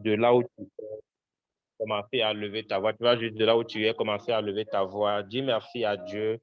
de là où tu es, commencer à lever ta voix. Tu vas juste de là où tu es, commencer à lever ta voix. Dis merci à Dieu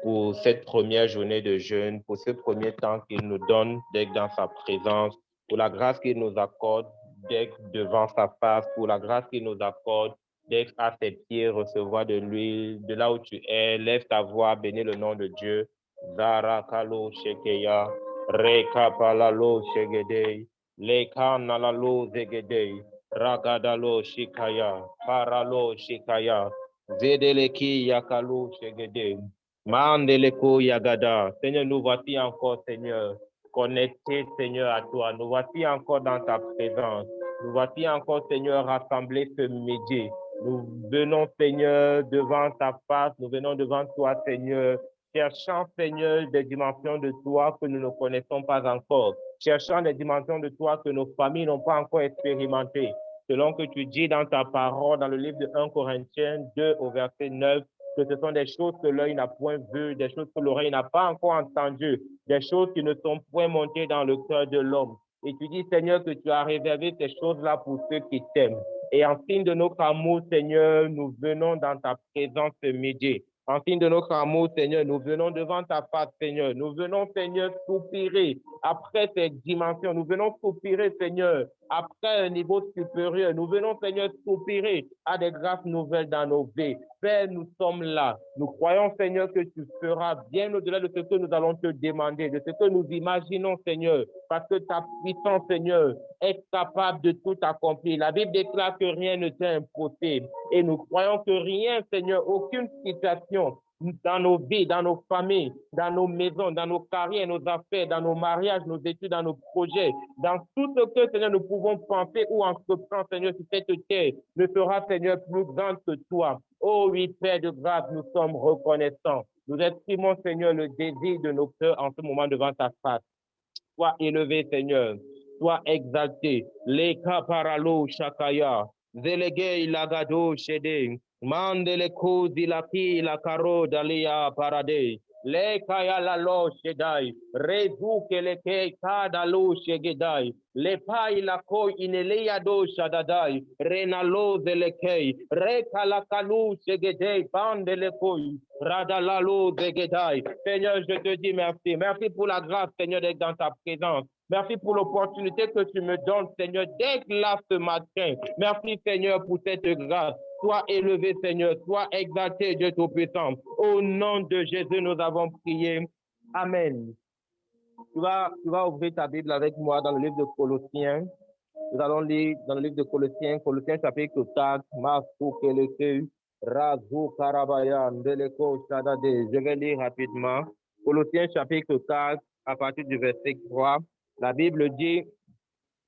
pour cette première journée de jeûne, pour ce premier temps qu'il nous donne d'être dans sa présence, pour la grâce qu'il nous accorde d'être devant sa face, pour la grâce qu'il nous accorde d'être à ses pieds, recevoir de l'huile. De là où tu es, lève ta voix, bénis le nom de Dieu. Zara kalo shekeya, reka palalo shegedei, leka nalalo zegedei, ragadalo shikaya, paralo shikaya, zedeleki yakalo shegedei. Mandeleko Yagada. Seigneur, nous voici encore, Seigneur, connectés, Seigneur, à toi. Nous voici encore dans ta présence. Nous voici encore, Seigneur, rassemblés ce midi. Nous venons, Seigneur, devant ta face. Nous venons devant toi, Seigneur, cherchant, Seigneur, des dimensions de toi que nous ne connaissons pas encore. Cherchant des dimensions de toi que nos familles n'ont pas encore expérimentées. Selon que tu dis dans ta parole, dans le livre de 1 Corinthiens 2 au verset 9, que ce sont des choses que l'œil n'a point vues, des choses que l'oreille n'a pas encore entendues, des choses qui ne sont point montées dans le cœur de l'homme. Et tu dis, Seigneur, que tu as réservé ces choses-là pour ceux qui t'aiment. Et en signe de notre amour, Seigneur, nous venons dans ta présence ce midi. En signe de notre amour, Seigneur, nous venons devant ta face, Seigneur. Nous venons, Seigneur, soupirer après ces dimensions. Nous venons soupirer, Seigneur, après un niveau supérieur. Nous venons, Seigneur, soupirer à des grâces nouvelles dans nos vies. Père, nous sommes là. Nous croyons, Seigneur, que tu feras bien au-delà de ce que nous allons te demander, de ce que nous imaginons, Seigneur, parce que ta puissance, Seigneur, est capable de tout accomplir. La Bible déclare que rien ne t'est impossible. Et nous croyons que rien, Seigneur, aucune situation dans nos vies, dans nos familles, dans nos maisons, dans nos carrières, nos affaires, dans nos mariages, nos études, dans nos projets, dans tout ce que, Seigneur, nous pouvons penser ou entreprendre, Seigneur, sur cette terre, ne sera, Seigneur, plus grand que toi. Oh oui, Père de grâce, nous sommes reconnaissants. Nous exprimons, Seigneur, le désir de nos cœurs en ce moment devant ta face. Sois élevé, Seigneur. Sois exalté. Leka paralo shakaya. Zelege ilagado shede. Mandele kozi la ki la karo dalia parade. Leka ya la lo shedai. Rezu keleke kada lo shegedai. Lepa ila ko ineleya do shadadai. Renalo zelekei. Reka la kalu shegedei. Bandele koi. Radalalo zegedai. Seigneur, je te dis merci. Merci pour la grâce, Seigneur, d'être dans ta présence. Merci pour l'opportunité que tu me donnes, Seigneur, d'être là ce matin. Merci, Seigneur, pour cette grâce. Sois élevé, Seigneur. Sois exalté, Dieu Tout-Puissant. Au nom de Jésus, nous avons prié. Amen. Tu vas ouvrir ta Bible avec moi dans le livre de Colossiens. Nous allons lire dans le livre de Colossiens, Colossiens chapitre 4, Masou Keleke, Razou Karabayan, Deleko Shadade. Je vais lire rapidement. Colossiens chapitre 4, à partir du verset 3. La Bible dit,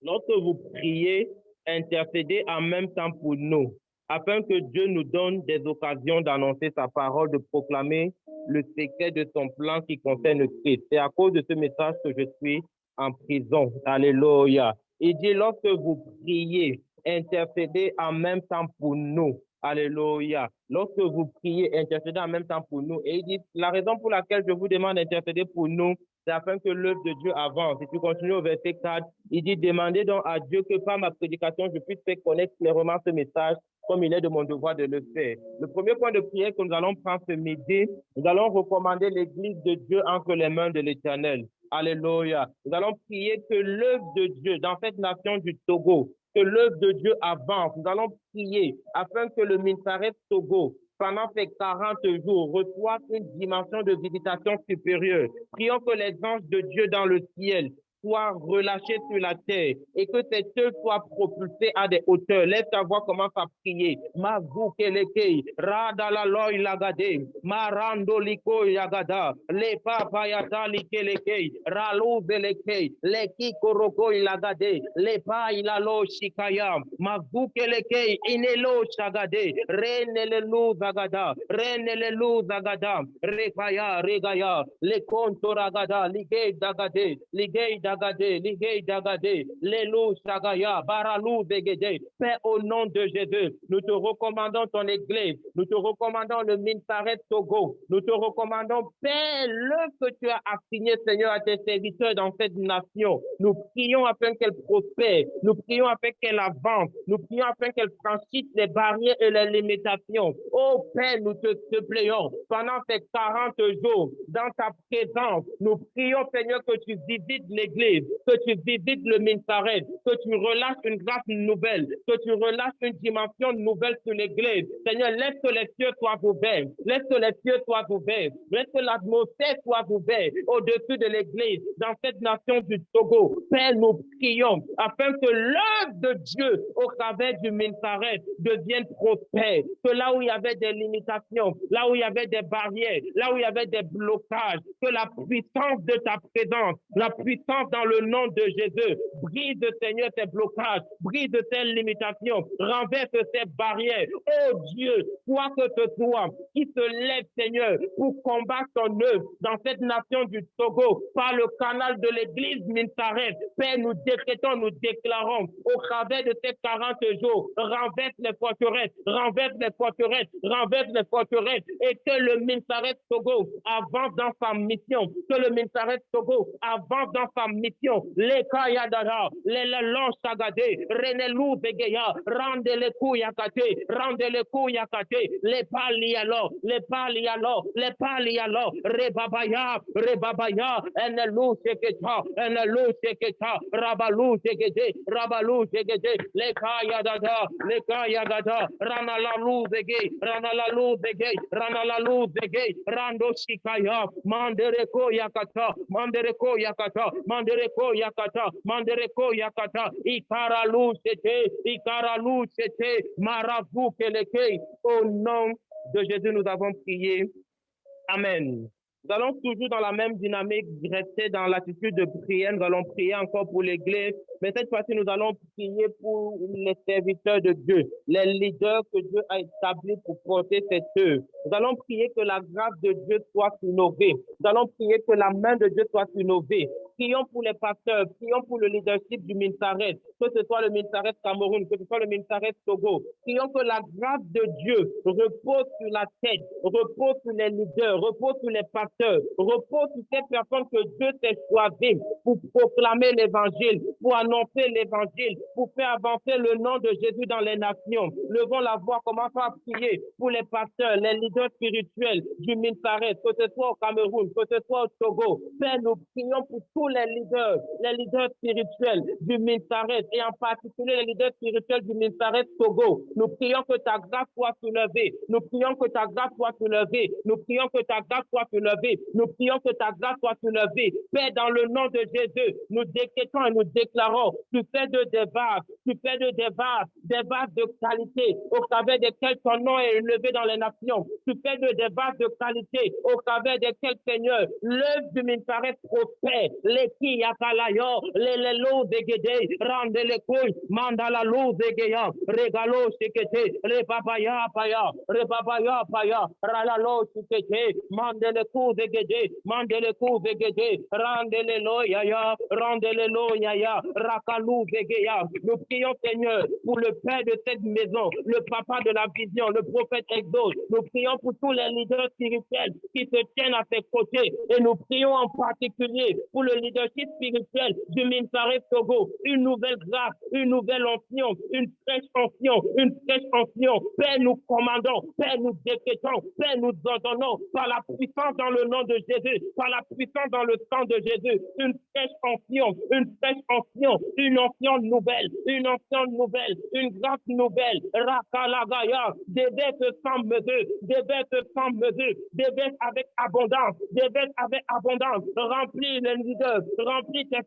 lorsque vous priez, intercédez en même temps pour nous, afin que Dieu nous donne des occasions d'annoncer sa parole, de proclamer le secret de son plan qui concerne Christ. C'est à cause de ce message que je suis en prison. Alléluia. Il dit, lorsque vous priez, intercédez en même temps pour nous. Alléluia. Lorsque vous priez, intercédez en même temps pour nous. Et il dit, la raison pour laquelle je vous demande d'intercéder pour nous, c'est afin que l'œuvre de Dieu avance. Si tu continues au verset 4, il dit, demandez donc à Dieu que par ma prédication, je puisse faire connaître clairement ce message comme il est de mon devoir de le faire. Le premier point de prière que nous allons prendre ce midi, nous allons recommander l'Église de Dieu entre les mains de l'Éternel. Alléluia. Nous allons prier que l'œuvre de Dieu dans cette nation du Togo, que l'œuvre de Dieu avance. Nous allons prier afin que le Mintaret Togo, pendant ces 40 jours, reçoive une dimension de visitation supérieure. Prions que les anges de Dieu dans le ciel soient relâchés sur la terre et que cette œuvre soit propulsée à des hauteurs. Laisse ta voix commence à prier. Mazoukeleke, Radalaloy Lagade, Marando Liko Yagada, Le Papayata Likeleke, Ralo Beleke, Le Kikoroko Lagade, Le Pailalo Shikaya, Mazoukeleke, Inelo Shagade, Renelelu Zagada, Renelelu Zagada, Repaya Regaya, Le Kontoragada, Ligay Dagade, Ligay Dagade. Dagade, Ligay Dagade, Lelou Sagaya, Baralou Begede. Père, au nom de Jésus, nous te recommandons ton église, nous te recommandons le Minsaret Togo, nous te recommandons, Père, l'œuvre que tu as assigné, Seigneur, à tes serviteurs dans cette nation. Nous prions afin qu'elle prospère, nous prions afin qu'elle avance, nous prions afin qu'elle franchisse les barrières et les limitations. Oh Père, nous te supplions, pendant ces 40 jours, dans ta présence, nous prions, Seigneur, que tu visites l'église, que tu visites le Minsaret, que tu relâches une grâce nouvelle, que tu relâches une dimension nouvelle sur l'église. Seigneur, laisse que les cieux soient ouverts, laisse que les cieux soient ouverts, laisse que l'atmosphère soit ouverte au-dessus de l'église, dans cette nation du Togo. Père, nous prions afin que l'œuvre de Dieu au travers du Minsaret devienne prospère, que là où il y avait des limitations, là où il y avait des barrières, là où il y avait des blocages, que la puissance de ta présence, la puissance dans le nom de Jésus, brise, Seigneur, ces blocages, brise ces limitations, renverse ces barrières. Oh Dieu, quoi que ce soit qui se lève, Seigneur, pour combattre ton œuvre dans cette nation du Togo, par le canal de l'église Minsaret, Père, nous décrétons, nous déclarons, au travers de ces 40 jours, renverse les forteresses, renverse les forteresses, renverse les forteresses, et que le Minsaret Togo avance dans sa mission, que le Minsaret Togo avance dans sa mission. Les Kayadara, les Lange Sagade, Renelou Begeya, rendez les Kouyakate, rendez les Kouyakate, les Palialo, les Palialo, les Palialo, Rebabaya, Rebabaya, Enelou Seketa, Enelou Seketa, Rabalou Segede, Rabalou Segede, les Kayadada, les Kayagada, Ranalalou Bege, Ranalalou Bege, Ranalalou Bege, Rando Shikaya, Mandereko Yakata, Mandereko Yakata, Mandereko Yakata, Mandereko Yakata, Ikaralu Sete, Maravu Keleke. Au nom de Jésus, nous avons prié. Amen. Nous allons toujours dans la même dynamique, rester dans l'attitude de prière. Nous allons prier encore pour l'Église, mais cette fois-ci, nous allons prier pour les serviteurs de Dieu, les leaders que Dieu a établis pour porter cette œuvre. Nous allons prier que la grâce de Dieu soit innovée. Nous allons prier que la main de Dieu soit innovée. Prions pour les pasteurs, prions pour le leadership du Minsaret, que ce soit le Minsaret Cameroun, que ce soit le Minsaret Togo. Prions que la grâce de Dieu repose sur la tête, repose sur les leaders, repose sur les pasteurs, repose sur ces personnes que Dieu s'est choisies pour proclamer l'évangile, pour annoncer l'évangile, pour faire avancer le nom de Jésus dans les nations. Levons la voix, commençons à prier pour les pasteurs, les leaders spirituels du Minsaret, que ce soit au Cameroun, que ce soit au Togo. Père, nous prions pour tous les leaders spirituels du Minsaret et en particulier les leaders spirituels du Minsaret Togo. Nous prions que ta grâce soit soulevée. Nous prions que ta grâce soit soulevée. Nous prions que ta grâce soit soulevée. Nous prions que ta grâce soit soulevée. Père, dans le nom de Jésus, nous décrétons et nous déclarons, tu fais de des vases de qualité au travers desquels ton nom est élevé dans les nations. Tu fais de des vases de qualité au travers desquels, Seigneur, l'œuvre du Minsaret prospère. Les qui yakalayo, les lots de guédé, rendez les couilles, mandala lots de guéya, regalo sikete, repapaya paya, ralalo sikete, mande les coups de guédé, rendez les lots yaya, rakalou de guéya. Nous prions, Seigneur, pour le père de cette maison, le papa de la vision, le prophète Exode. Nous prions pour tous les leaders spirituels qui se tiennent à ses côtés et nous prions en particulier pour le leadership spirituel du Minsaret Togo, une nouvelle grâce, une nouvelle onction, une fraîche onction. Père, nous commandons, Père, nous décrétons, Père, nous ordonnons par la puissance dans le nom de Jésus, par la puissance dans le sang de Jésus, une fraîche onction, une onction nouvelle, une grâce nouvelle. Rakalagaya, des bêtes sans mesure, des bêtes avec abondance, remplis les leaders, remplis tes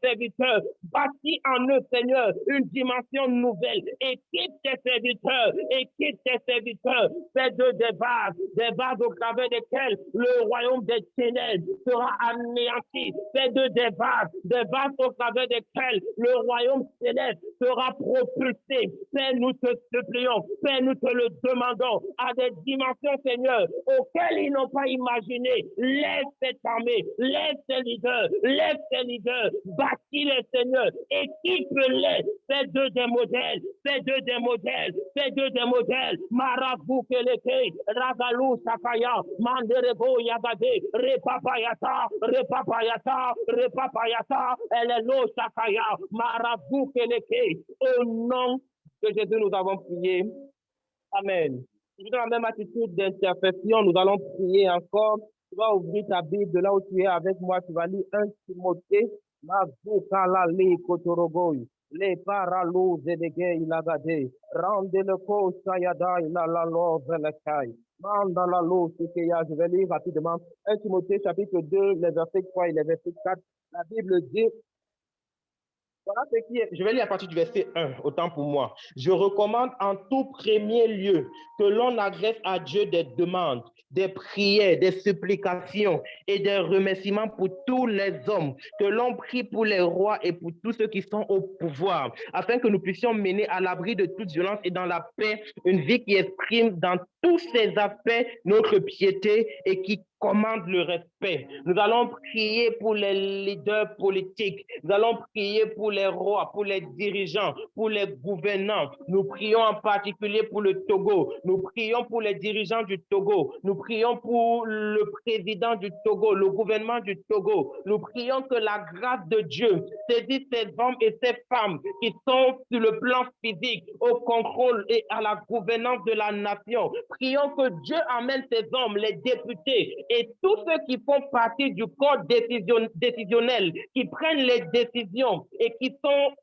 serviteurs, bâtis en eux, Seigneur, une dimension nouvelle, équipe tes serviteurs, fais d'eux des vases au travers lesquels le royaume des ténèbres sera anéanti. Fais d'eux des vases au travers desquels le royaume céleste sera propulsé. Père, nous te supplions, Père, nous te le demandons, à des dimensions, Seigneur, auxquelles ils n'ont pas imaginé. Lève cette armée, lève ces leaders, bâtis-les, Seigneur, équipe-les. Fais d'eux des modèles, Marabu Keleke, Ragalu Sakaya, Manderebo Yagade, Repapayata, Elelo Sakaya, Marabu Keleke. Au nom de Jésus, nous avons prié. Amen. Dans la même attitude d'intercession, nous allons prier encore. Tu vas ouvrir ta Bible de là où tu es avec moi. Tu vas lire 1 Timothée, les paralous et les gays, il a gardé. Rendez le co, sayada, il a la love, le caille. Manda la loi, je vais lire rapidement. 1 Timothée, chapitre 2, les versets 3 et les versets 4. La Bible dit, voilà ce qui est. Je vais lire à partir du verset 1, autant pour moi. Je recommande en tout premier lieu que l'on adresse à Dieu des demandes, des prières, des supplications et des remerciements pour tous les hommes, que l'on prie pour les rois et pour tous ceux qui sont au pouvoir, afin que nous puissions mener à l'abri de toute violence et dans la paix une vie qui exprime dans tous ses aspects notre piété et qui commande le respect. Nous allons prier pour les leaders politiques. Nous allons prier pour les rois, pour les dirigeants, pour les gouvernants. Nous prions en particulier pour le Togo. Nous prions pour les dirigeants du Togo. Nous prions pour le président du Togo, le gouvernement du Togo. Nous prions que la grâce de Dieu saisisse ces hommes et ces femmes qui sont sur le plan physique, au contrôle et à la gouvernance de la nation. Prions que Dieu amène ces hommes, les députés, et tous ceux qui font partie du corps décisionnel, qui prennent les décisions et qui sont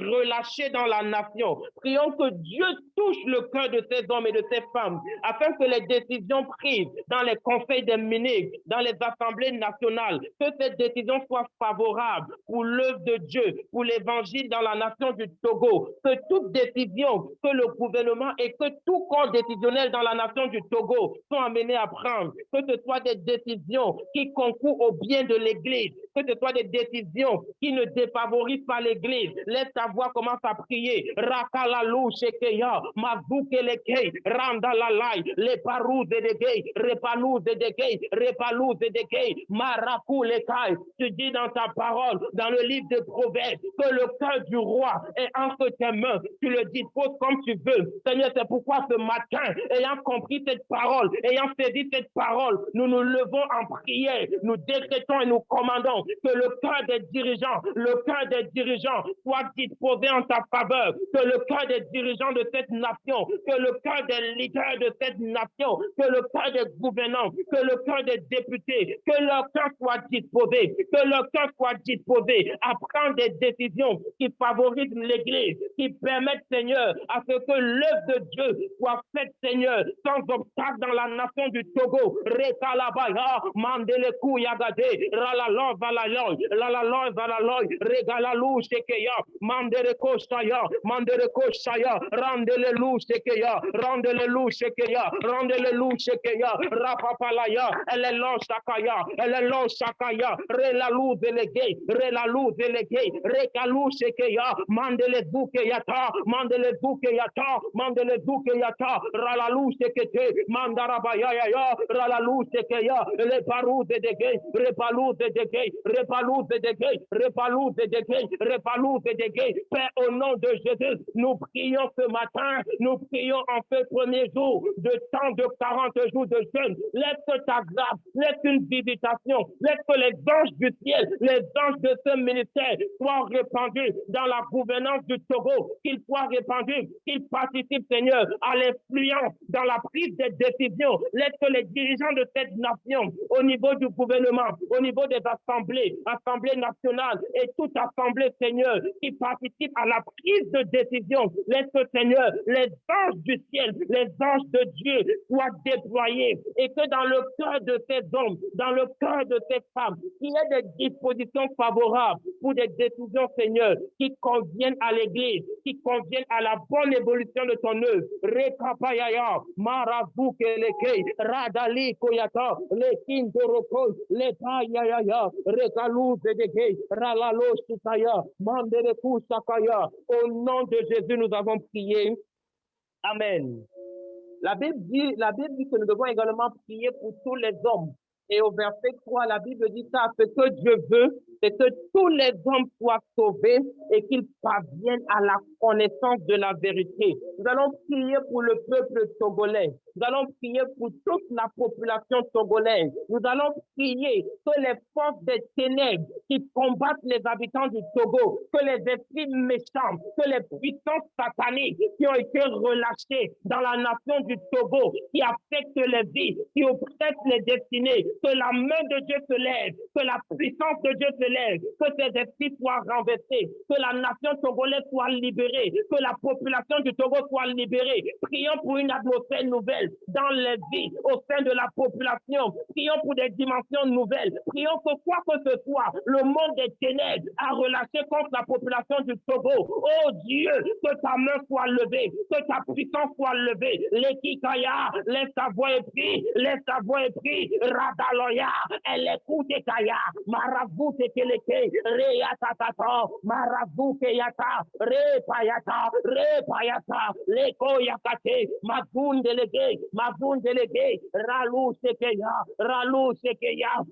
relâchés dans la nation. Prions que Dieu touche le cœur de ces hommes et de ces femmes, afin que les décisions prises dans les conseils des ministres, dans les assemblées nationales, que ces décisions soient favorables pour l'œuvre de Dieu, pour l'évangile dans la nation du Togo. Que toute décision que le gouvernement et que tout corps décisionnel dans la nation du Togo sont amenés à prendre, que ce soit des décisions qui concourent au bien de l'Église, que ce soit des décisions qui ne défavorisent pas l'Église. Laisse ta voix, commence à prier. Rakalalou shekeya, mazoukeleke, randalalai, les parouses et des gays, repalouses et des gays, repalouses et des gays, marakou lekai. Tu dis dans ta parole, dans le livre de Proverbes, que le cœur du roi est entre tes mains. Tu le disposes comme tu veux. Seigneur, c'est pourquoi ce matin, ayant compris cette parole, ayant saisi cette parole, nous nous levons en prière, nous décrétons et nous commandons que le cœur des dirigeants soit disposé en ta faveur, que le cœur des dirigeants de cette nation, que le cœur des leaders de cette nation, que le cœur des gouvernants, que le cœur des députés, que leur cœur soit disposé, à prendre des décisions qui favorisent l'Église, qui permettent, Seigneur, à ce que l'œuvre de Dieu soit faite, Seigneur, sans obstacle dans la nation du Togo. Rekalabaya, Mandelekou Yagade, Ralalon Valaloy, Regalalou Shekeya, Mandereko Shaya, Randelelou Shekeya, Rapapalaya, Elelon Shakaya, Relalou Delegay, Rekalou Shekeya, Mandelezukeyata, Ralalou Shekete, Mandarabaya, Ralalou Shekeya, les parous de dégay, repalous de dégay. Père, au nom de Jésus, nous prions ce matin, nous prions en ce premier jour de temps de 40 jours de jeûne. Laisse ta grâce, laisse une visitation, laisse que les anges du ciel, les anges de ce ministère soient répandus dans la gouvernance du Togo, qu'ils soient répandus, qu'ils participent, Seigneur, à l'influence dans la prise des décisions. Laisse que les dirigeants de cette nation, au niveau du gouvernement, au niveau des assemblées nationales et toute assemblée, Seigneur, qui participe à la prise de décision. Laisse que, Seigneur, les anges du ciel, les anges de Dieu soient déployés et que dans le cœur de ces hommes, dans le cœur de ces femmes, il y ait des dispositions favorables pour des décisions, Seigneur, qui conviennent à l'Église, qui conviennent à la bonne évolution de ton œuvre. Rekapayaya, Maravu Keleke, Radali Koyata, les Kindoroko, les Payaya, Rekalou Zedeke, Ralalo Sukaya, Mandereku Sakaya. Au nom de Jésus, nous avons prié. Amen. La Bible dit que nous devons également prier pour tous les hommes. Et au verset 3, la Bible dit ça, ce que Dieu veut, c'est que tous les hommes soient sauvés et qu'ils parviennent à la connaissance de la vérité. Nous allons prier pour le peuple togolais. Nous allons prier pour toute la population togolaise. Nous allons prier que les forces des ténèbres qui combattent les habitants du Togo, que les esprits méchants, que les puissances sataniques qui ont été relâchées dans la nation du Togo, qui affectent les vies, qui oppressent les destinées, que la main de Dieu se lève, que la puissance de Dieu se lève, que ces esprits soient renversés, que la nation togolaise soit libérée, que la population du Togo soit libérée. Prions pour une atmosphère nouvelle dans les vies, au sein de la population. Prions pour des dimensions nouvelles. Prions que quoi que ce soit, le monde des ténèbres a relâché contre la population du Togo. Oh Dieu, que ta main soit levée, que ta puissance soit levée. Lekikaya, laisse ta voix et prie, laisse ta voix et prie. Radaloya, elle écoute Kaya, Maravou Tekeleke, Reyatatata, Maravou Keyata, Repayata, Repayata, Leko Yakate, Magoun délégué, Ralou Sekeya,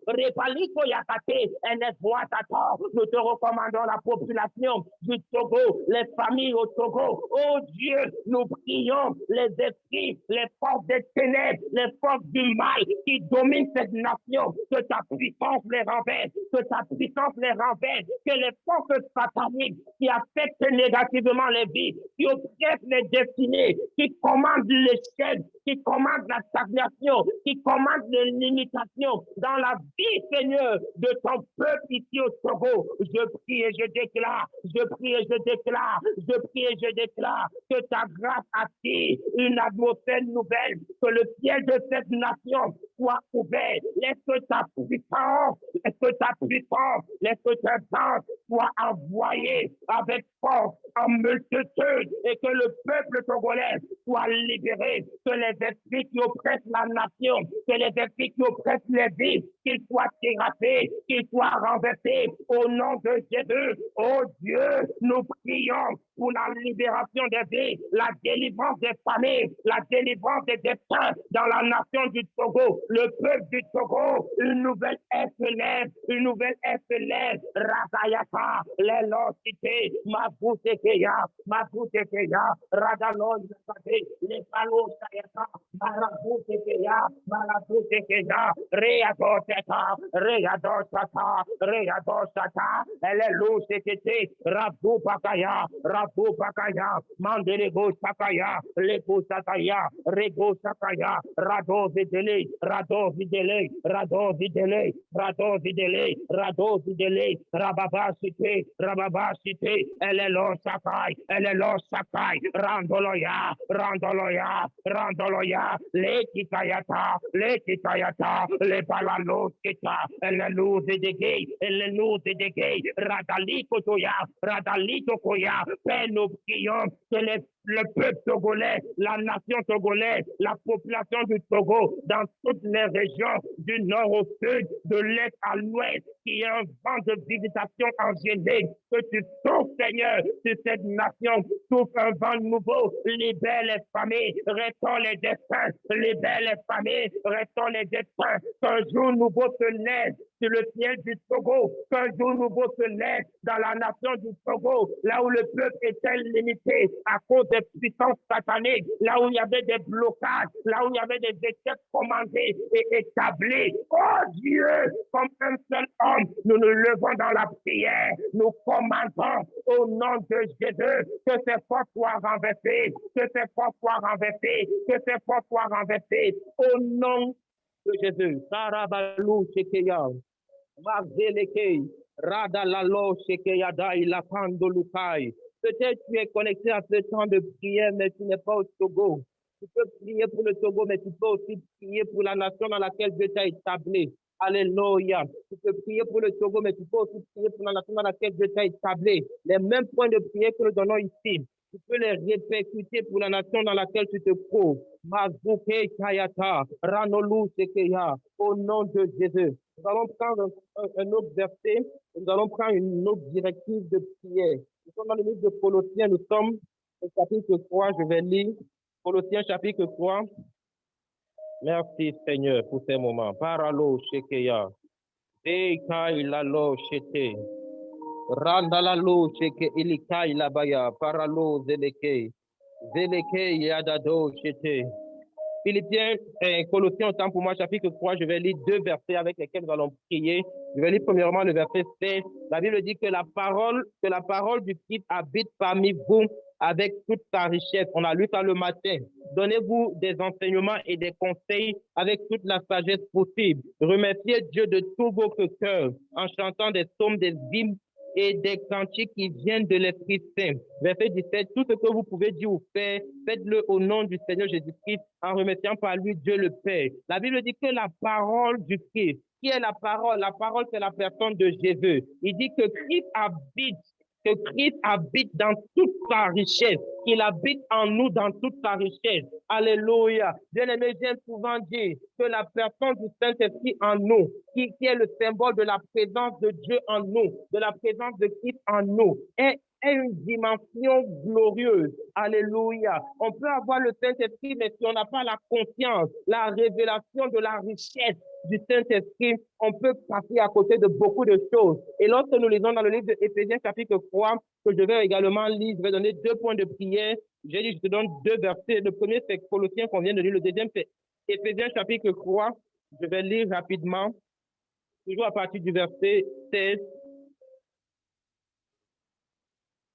Repaliko Yakate, Eneswatata. Nous te recommandons la population du Togo, les familles au Togo. Oh Dieu, nous prions les esprits, les forces des ténèbres, les forces du mal qui dominent cette nation, que ta puissance les renverse, que ta puissance les renverse, que les forces sataniques qui affectent négativement les vies, qui oppressent les destinées, qui commandent l'échec, qui commandent la stagnation, qui commandent les limitations dans la vie, Seigneur, de ton peuple ici au Togo. Je prie et je déclare, je prie et je déclare, je prie et je déclare que ta grâce attire une atmosphère nouvelle, que le ciel de cette nation soit ouvert. Laisse que ta puissance, laisse que ta puissance, laisse que ta force soit envoyée avec force, en multitude, et que le peuple togolais soit libéré, que les esprits qui oppressent la nation, que les esprits qui oppressent les vies, qu'ils soient terrassés, qu'ils soient renversés au nom de Jésus. Oh Dieu, nous prions pour la libération des vies, la délivrance des familles, la délivrance des destins dans la nation du Togo, le peuple du Togo. Une nouvelle ère se lève, une nouvelle ère se lève. Razayaka, les locités, Maboutekeya, Radalon, les palos, Maraboutekeya, Readosata, elle est louche, c'était Rabou Bakaya, Manderego Sakaya, Lego Sakaya, Rego Sakaya, Rado Videle, Rababa Cité, elle est l'on Sakai, Randoloya, Lekikayata, les balalos kita, elle est nous dégué, Radalito Koya, Père, nous prions que le peuple togolais, la nation togolaise, la population du Togo, dans toutes les régions, du nord au sud, de l'est à l'ouest, qui est un vent de visitation angélique, que tu souffles, Seigneur, sur cette nation, souffle un vent nouveau, libère les familles, restaure les destins, libère les familles, restaure les destins, qu'un jour nouveau se lève sur le ciel du Togo, qu'un jour nouveau se lève dans la nation du Togo, là où le peuple était limité à cause des puissances sataniques, là où il y avait des blocages, là où il y avait des échecs commandés et établis. Oh Dieu, comme un seul homme, nous nous levons dans la prière, nous commandons au nom de Jésus que ces forces soient renversées, que ces forces soient renversées, que ces forces soient renversées, au nom de Jésus. Sarabalou Shekeya, Mazeleke, Radalalo Shekeya Dai Lapando Lukai. Peut-être tu es connecté à ce temps de prière, mais tu n'es pas au Togo. Tu peux prier pour le Togo, mais tu peux aussi prier pour la nation dans laquelle Dieu t'a établi. Alléluia. Tu peux prier pour le Togo, mais tu peux aussi prier pour la nation dans laquelle Dieu t'a établi. Les mêmes points de prière que nous donnons ici. tu peux les répercuter pour la nation dans laquelle tu te trouves. Mazuke Kayata, Ranolu Sekeya, au nom de Jésus. Nous allons prendre un autre verset, nous allons prendre une autre directive de prière. Nous sommes dans le livre de Colossiens, nous sommes au chapitre 3, je vais lire. Colossiens chapitre 3. Merci Seigneur pour ces moments. Paralo Shekeya, Deika Ilalo Shete, Randalalo Sheke Ilika Ilabaya, Paralo Zeleke, Zeleke Yadado Shete. Philippiens, Colossiens, autant pour moi, chapitre 3, je vais lire deux versets avec lesquels nous allons prier. Je vais lire premièrement le verset 16. La Bible dit que la parole du Christ habite parmi vous avec toute sa richesse. On a lu ça le matin. Donnez-vous des enseignements et des conseils avec toute la sagesse possible. Remerciez Dieu de tout votre cœur en chantant des psaumes, des hymnes et des cantiques qui viennent de l'Esprit Saint. Verset 17, tout ce que vous pouvez dire ou faire, faites-le au nom du Seigneur Jésus-Christ en remerciant par lui Dieu le Père. La Bible dit que la parole du Christ, qui est la parole? La parole, c'est la personne de Jésus. Il dit que Christ habite dans toute sa richesse, qu'il habite en nous dans toute sa richesse. Alléluia. Bien-aimé, j'aime souvent dire que la personne du Saint-Esprit en nous, qui est le symbole de la présence de Dieu en nous, de la présence de Christ en nous, est une dimension glorieuse. Alléluia. On peut avoir le Saint-Esprit, mais si on n'a pas la conscience, la révélation de la richesse du Saint-Esprit, on peut passer à côté de beaucoup de choses. Et lorsque nous lisons dans le livre d'Éphésiens chapitre 3, que je vais également lire, je vais donner 2 points de prière. J'ai dit, je te donne 2 versets. Le premier, c'est Colossiens qu'on vient de lire. Le deuxième, c'est Éphésiens chapitre 3. Je vais lire rapidement, toujours à partir du verset 16.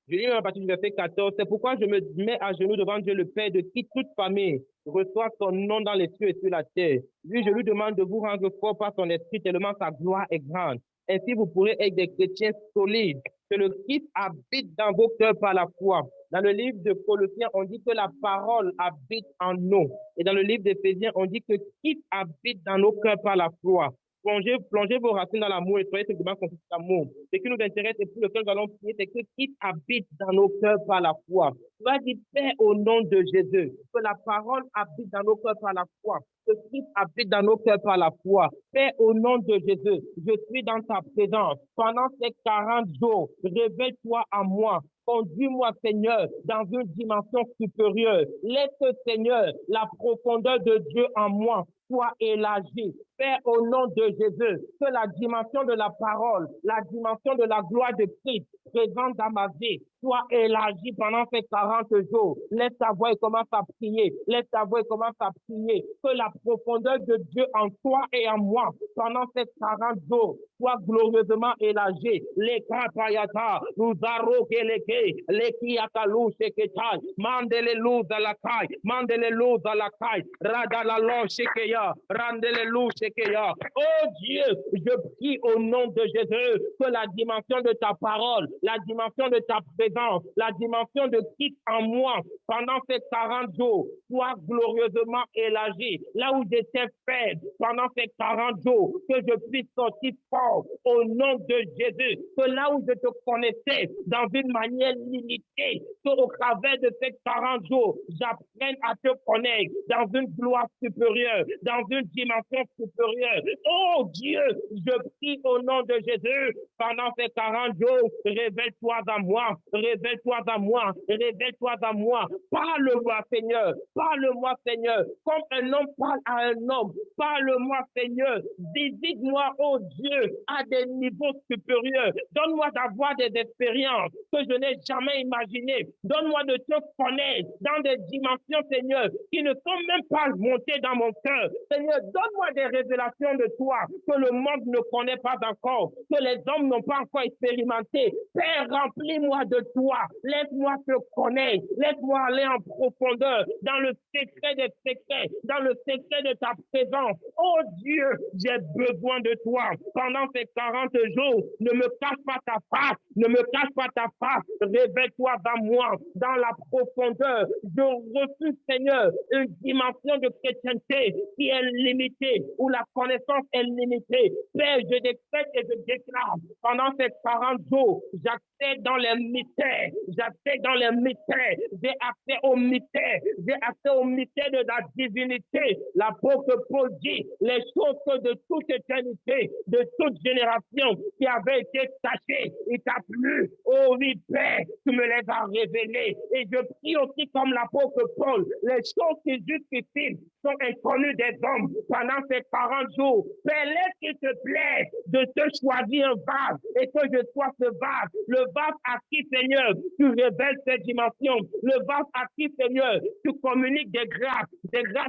Je lis à partir du verset 14. C'est pourquoi je me mets à genoux devant Dieu le Père, de qui toute famille reçoit son nom dans les cieux et sur la terre. Lui, je lui demande de vous rendre fort par son esprit, tellement sa gloire est grande. Ainsi, vous pourrez être des chrétiens solides, que le Christ habite dans vos cœurs par la foi. Dans le livre de Colossiens, on dit que la parole habite en nous. Et dans le livre d'Éphésiens, on dit que Christ habite dans nos cœurs par la foi. Plongez vos racines dans l'amour et soyez simplement confiés dans l'amour. Ce qui nous intéresse et pour lequel nous allons prier, c'est que Christ habite dans nos cœurs par la foi. Tu vas dire, Père, au nom de Jésus, que la parole habite dans nos cœurs par la foi. Que Christ habite dans nos cœurs par la foi. Père, au nom de Jésus, je suis dans ta présence. Pendant ces 40 jours, révèle-toi à moi. Conduis-moi, Seigneur, dans une dimension supérieure. Laisse, Seigneur, la profondeur de Dieu en moi soit élargie. Père, au nom de Jésus, que la dimension de la parole, la dimension de la gloire de Christ présente dans ma vie soit élargie pendant ces 40 jours. Laisse ta voix et commence à prier. Laisse ta voix et commence à prier. Que la profondeur de Dieu en toi et en moi pendant ces 40 jours soit glorieusement élargie. Les kapayata, nous arokeleke, les kiakalou sheketai, mandele lou à la caille, mandele lou à la caille, radalalo shekeya, randele lou shekeya. Oh Dieu, je prie au nom de Jésus que la dimension de ta parole, la dimension de ta présence, la dimension de Christ en moi pendant ces 40 jours soit glorieusement élargie. Là où j'étais faible pendant ces 40 jours, que je puisse sortir fort au nom de Jésus. Que là où je te connaissais dans une manière limitée, qu'au travers de ces 40 jours, j'apprenne à te connaître dans une gloire supérieure, dans une dimension supérieure. Oh Dieu, je prie au nom de Jésus, pendant ces 40 jours, révèle-toi à moi, révèle-toi à moi, révèle-toi à moi. Parle-moi, Seigneur, parle-moi, Seigneur, comme un homme parle à un homme. Parle-moi, Seigneur, visite-moi, oh Dieu, à des niveaux supérieurs. Donne-moi d'avoir des expériences que je n'ai jamais imaginées. Donne-moi de te connaître dans des dimensions, Seigneur, qui ne sont même pas montées dans mon cœur. Seigneur, donne-moi des révélations de toi que le monde ne connaît pas encore, que les hommes n'ont pas encore expérimenté. Père, remplis-moi de toi. Laisse-moi te connaître. Laisse-moi aller en profondeur dans le secret des secrets, dans le secret de ta présence. Oh Dieu, j'ai besoin de toi. Pendant ces 40 jours, ne me cache pas ta face. Ne me cache pas ta face. Révèle-toi dans moi, dans la profondeur. Je refuse, Seigneur, une dimension de chrétienté qui qui est limité, où la connaissance est limitée. Père, je décrète et je déclare pendant ces 40 jours, j'accède dans les mystères, j'accède dans les mystères, j'ai accès aux mystères, j'ai accès aux mystères de la divinité. L'apôtre Paul dit les choses que de toute éternité, de toute génération qui avaient été cachées, il t'a plu. Oh oui, Père, tu me les as révélées. Et je prie aussi comme l'apôtre Paul, les choses qui jusqu'ici sont inconnues des hommes pendant ces 40 jours. Père, laisse qu'il te plaît de te choisir un vase et que je sois ce vase. Le vase à qui, Seigneur, tu révèles cette dimension. Le vase à qui, Seigneur, tu communiques des grâces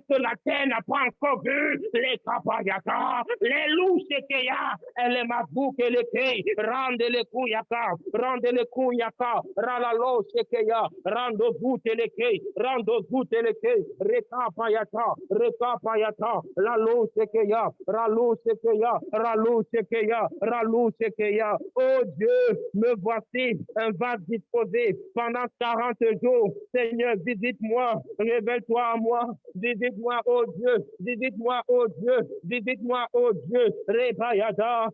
que la terre n'a pas encore vues. Les kapayaka, les louches qu'il y a, et les mabouks et les kei, rende les kouyaka, ralalo shekeya, rando bout et les kei, rekapayata, lalo shekeya, ralou shekeya. Oh Dieu, me voici un vase disposé pendant 40 jours. Seigneur, visite-moi, révèle-toi à moi, visite-moi, oh Dieu, visite-moi, oh Dieu, visite-moi, oh Dieu. Rebayada,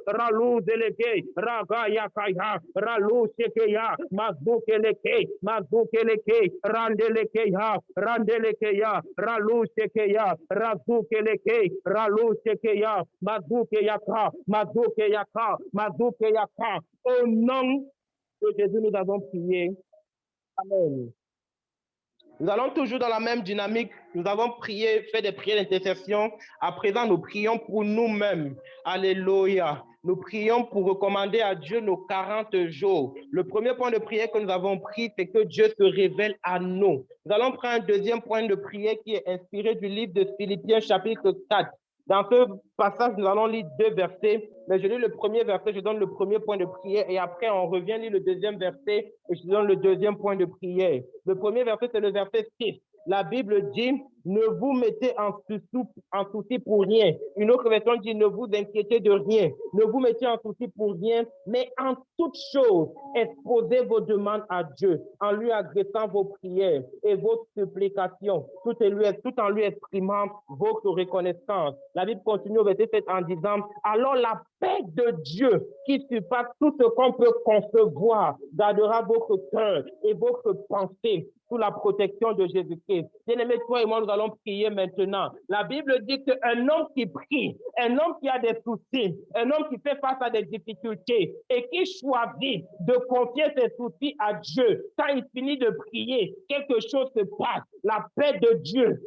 ralou deleke, ragayakaya, ralou shekeya, mazoukeleke, randelekeya, ralou shekeya, razoukeleke, ralou shekeya, mazukeyaka. Au nom de Jésus, nous avons prié. Amen. Nous allons toujours dans la même dynamique. Nous avons prié, fait des prières d'intercession. À présent, nous prions pour nous-mêmes. Alléluia. Nous prions pour recommander à Dieu nos 40 jours. Le premier point de prière que nous avons pris, c'est que Dieu se révèle à nous. Nous allons prendre un deuxième point de prière qui est inspiré du livre de Philippiens chapitre 4. Dans ce passage, nous allons lire 2 versets, mais je lis le premier verset, je donne le premier point de prière, et après on revient lire le deuxième verset, et je donne le deuxième point de prière. Le premier verset, c'est le verset 6. La Bible dit, ne vous mettez en souci pour rien. Une autre version dit, ne vous inquiétez de rien. Ne vous mettez en souci pour rien, mais en toute chose, exposez vos demandes à Dieu, en lui adressant vos prières et vos supplications, tout en lui exprimant votre reconnaissance. La Bible continue au verset 7 en disant, alors la paix de Dieu, qui surpasse tout ce qu'on peut concevoir, gardera votre cœur et votre pensée sous la protection de Jésus-Christ. Bien-aimés, toi et moi, nous allons prier maintenant. La Bible dit qu'un homme qui prie, un homme qui a des soucis, un homme qui fait face à des difficultés et qui choisit de confier ses soucis à Dieu, quand il finit de prier, quelque chose se passe. La paix de Dieu,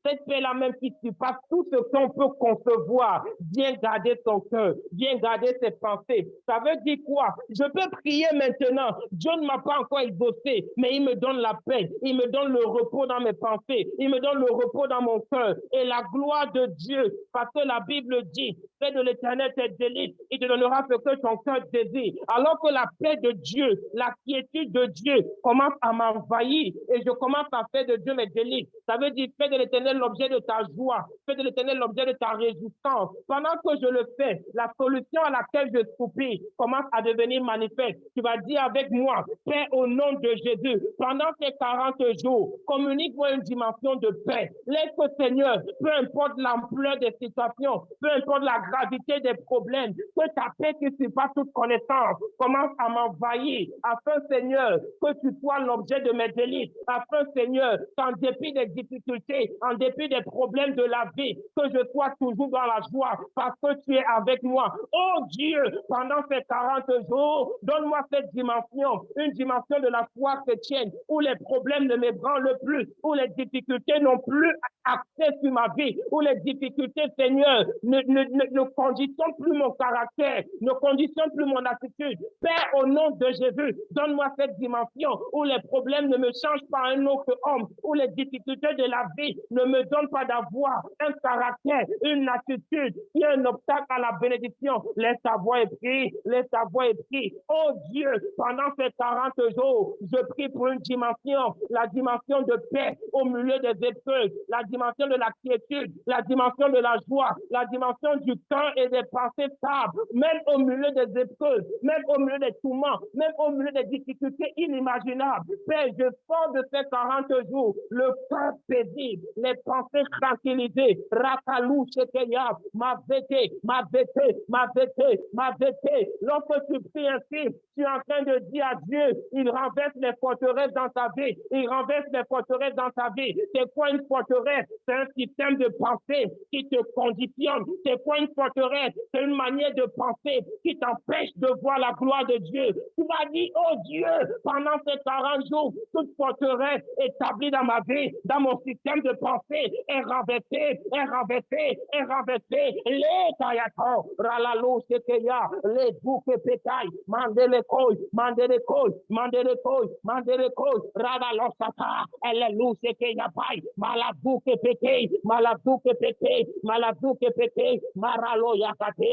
cette paix-là même qui surpasse tout ce qu'on peut concevoir, vient garder son cœur, vient garder ses pensées. Ça veut dire quoi? Je peux prier maintenant. Dieu ne m'a pas encore exaucé, mais il me donne la paix, il me donne le repos dans mes pensées, il me donne le repos dans mon cœur et la gloire de Dieu, parce que la Bible dit, fais de l'Éternel tes délices, il te donnera ce que ton cœur désire. Alors que la paix de Dieu, la quiétude de Dieu commence à m'envahir et je commence à faire de Dieu mes délices. Ça veut dire, fais de l'Éternel l'objet de ta joie, fais de l'Éternel l'objet de ta réjouissance. Pendant que je le fais, la solution à laquelle je soupire commence à devenir manifeste. Tu vas dire avec moi, Père, au nom de Jésus, pendant ces 40 jours, communique-moi une dimension de paix. Laisse, Seigneur, peu importe l'ampleur des situations, peu importe la gravité des problèmes, que ta paix qui surpasse toute connaissance commence à m'envahir, afin, Seigneur, que tu sois l'objet de mes délices, afin, Seigneur, qu'en dépit des difficultés, en dépit des problèmes de la vie, que je sois toujours dans la joie, parce que tu es avec moi. Oh Dieu, pendant ces 40 jours, donne-moi cette dimension, une dimension de la foi chrétienne, où les problèmes ne m'ébranlent plus, où les difficultés n'ont plus accès sur ma vie, où les difficultés, Seigneur, ne conditionnent plus mon caractère, ne conditionnent plus mon attitude. Père, au nom de Jésus, donne-moi cette dimension où les problèmes ne me changent pas un autre homme, où les difficultés de la vie ne me donnent pas d'avoir un caractère, une attitude qui est un obstacle à la bénédiction. Laisse ta voix et prie, laisse ta voix et prie. Oh Dieu, pendant ces 40 jours, je prie pour une dimension, la dimension de paix au milieu des épreuves, la dimension de la quiétude, la dimension de la joie, la dimension du cœur et des pensées stables, même au milieu des épreuves, même au milieu des tourments, même au milieu des difficultés inimaginables. Père, je sors de ces 40 jours, le cœur paisible, les pensées tranquillisées, Rakalou, Shekeya, ma vêté, ma vêté, ma vêté, ma vêté. Lorsque tu pries ainsi, tu es en train de dire à Dieu, il renverse les forteresses dans ta vie, il renverse les forteresses dans ta vie. C'est quoi une forteresse? C'est un système de pensée qui te conditionne. C'est quoi une forteresse? C'est une manière de penser qui t'empêche de voir la gloire de Dieu. Tu vas dire, oh Dieu, pendant ces 40 jours, toute forteresse établie dans ma vie, dans mon système de pensée, est renversée, est renversée, est renversée. Les tayato, ralalo, sekeya, les bouquets pétailles, mandele koi, mandele koi, mandele koi, mandele koi, ralalo sata, elle est louche sekeya pai, malabouke pété, malabouke pété, malabouke pété, maralo yakate,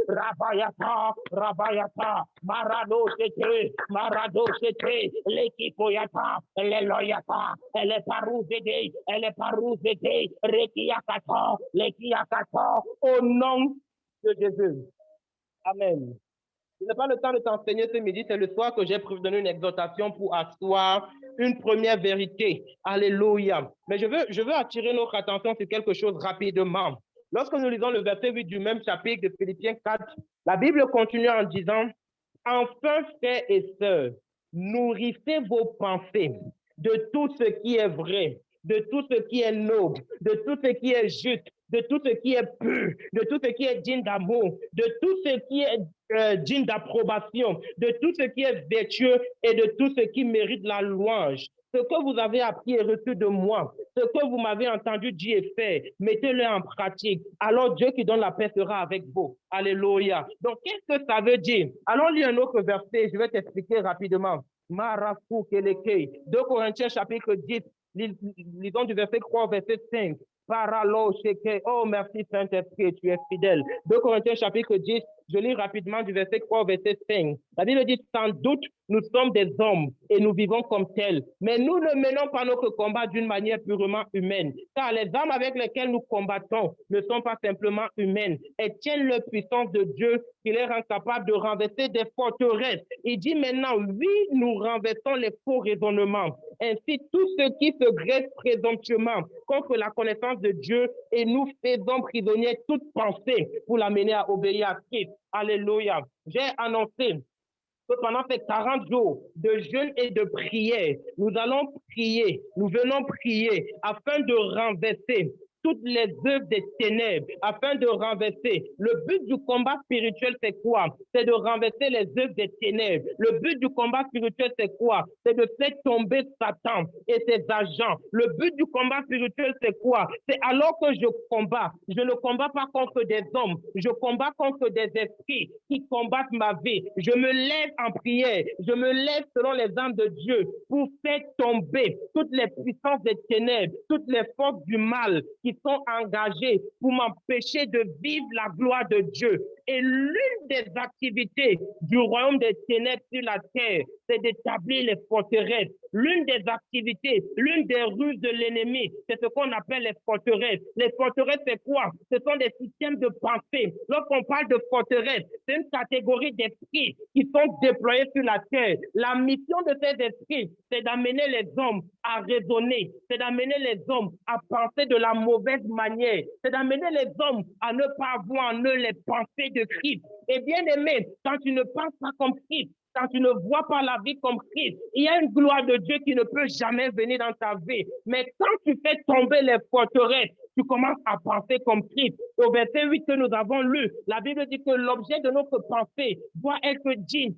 rabayata, rabayata, marado sete, l'équipoyata, elle est loyata, elle est parouzédé, elle est parouzédé, rekiakata, lekiakata, au nom de Jésus. Amen. Je n'ai pas le temps de t'enseigner ce midi, c'est le soir que j'ai prévu de donner une exhortation pour asseoir une première vérité. Alléluia. Mais je veux attirer notre attention sur quelque chose rapidement. Lorsque nous lisons le verset 8 du même chapitre de Philippiens 4, la Bible continue en disant, enfin, frères et sœurs, nourrissez vos pensées de tout ce qui est vrai, de tout ce qui est noble, de tout ce qui est juste, de tout ce qui est pur, de tout ce qui est digne d'amour, de tout ce qui est digne d'approbation, de tout ce qui est vertueux et de tout ce qui mérite la louange. Ce que vous avez appris et reçu de moi, ce que vous m'avez entendu dire et faire, mettez-le en pratique. Alors Dieu qui donne la paix sera avec vous. Alléluia. Donc, qu'est-ce que ça veut dire? Allons lire un autre verset, je vais t'expliquer rapidement. 2 Corinthiens chapitre 10, lisons du verset 3 au verset 5. Oh, merci Saint-Esprit, tu es fidèle. 2 Corinthiens chapitre 10, je lis rapidement du verset 3 au verset 5. La Bible dit, sans doute, nous sommes des hommes et nous vivons comme tels. Mais nous ne menons pas notre combat d'une manière purement humaine. Car les armes avec lesquelles nous combattons ne sont pas simplement humaines. Elles tiennent la puissance de Dieu qui les rend capables de renverser des forteresses. Il dit maintenant, oui, nous renversons les faux raisonnements. Ainsi, tout ce qui se dresse présomptueusement contre la connaissance de Dieu et nous faisons prisonniers toute pensée pour l'amener à obéir à Christ. Alléluia. J'ai annoncé que pendant ces 40 jours de jeûne et de prière, nous allons prier, nous venons prier afin de renverser toutes les œuvres des ténèbres, afin de renverser. Le but du combat spirituel, c'est quoi? C'est de renverser les œuvres des ténèbres. Le but du combat spirituel, c'est quoi? C'est de faire tomber Satan et ses agents. Le but du combat spirituel, c'est quoi? C'est alors que je combats. Je ne combats pas contre des hommes. Je combats contre des esprits qui combattent ma vie. Je me lève en prière. Je me lève selon les armes de Dieu pour faire tomber toutes les puissances des ténèbres, toutes les forces du mal qui sont engagés pour m'empêcher de vivre la gloire de Dieu. Et l'une des activités du royaume des ténèbres sur la terre, c'est d'établir les forteresses. L'une des activités, l'une des ruses de l'ennemi, c'est ce qu'on appelle les forteresses. Les forteresses, c'est quoi? Ce sont des systèmes de pensée. Lorsqu'on parle de forteresses, c'est une catégorie d'esprits qui sont déployés sur la terre. La mission de ces esprits, c'est d'amener les hommes à raisonner, c'est d'amener les hommes à penser de la mauvaise manière, c'est d'amener les hommes à ne pas avoir en eux les pensées de Christ. Et bien aimé, quand tu ne penses pas comme Christ, quand tu ne vois pas la vie comme Christ, il y a une gloire de Dieu qui ne peut jamais venir dans ta vie. Mais quand tu fais tomber les forteresses, tu commences à penser comme Christ. Au verset 8 que nous avons lu, la Bible dit que l'objet de notre pensée doit être digne,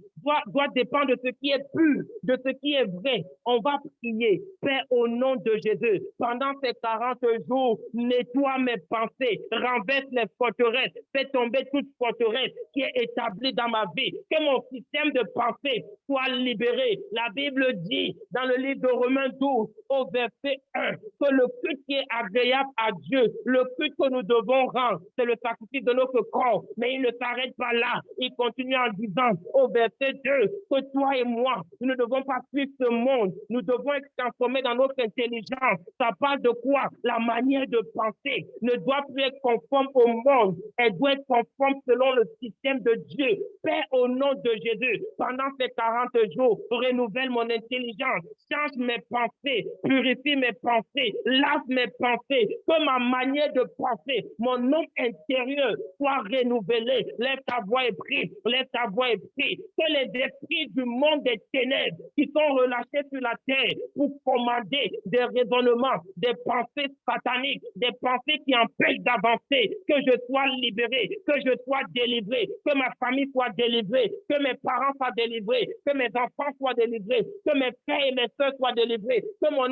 doit dépendre de ce qui est pur, de ce qui est vrai. On va prier, Père, au nom de Jésus. Pendant ces 40 jours, nettoie mes pensées, renverse les forteresses, fais tomber toute forteresse qui est établie dans ma vie, que mon système de pensée soit libéré. La Bible dit dans le livre de Romains 12 au verset 1 que le culte qui est agréable à Dieu, le culte que nous devons rendre, c'est le sacrifice de notre corps. Mais il ne s'arrête pas là. Il continue en disant au verset 2 que toi et moi, nous ne devons pas suivre ce monde. Nous devons être transformés dans notre intelligence. Ça parle de quoi? La manière de penser ne doit plus être conforme au monde. Elle doit être conforme selon le système de Dieu. Père, au nom de Jésus, pendant ces 40 jours, renouvelle mon intelligence, change mes pensées, purifie mes pensées, lave mes pensées, que ma manière de penser, mon homme intérieur soit renouvelé. Lève ta voix et prie, lève ta voix et prie. Que les esprits du monde des ténèbres qui sont relâchés sur la terre pour commander des raisonnements, des pensées sataniques, des pensées qui empêchent d'avancer, que je sois libéré, que je sois délivré, que ma famille soit délivrée, que mes parents soient délivrés, que mes enfants soient délivrés, que mes frères et mes soeurs soient délivrés, que mon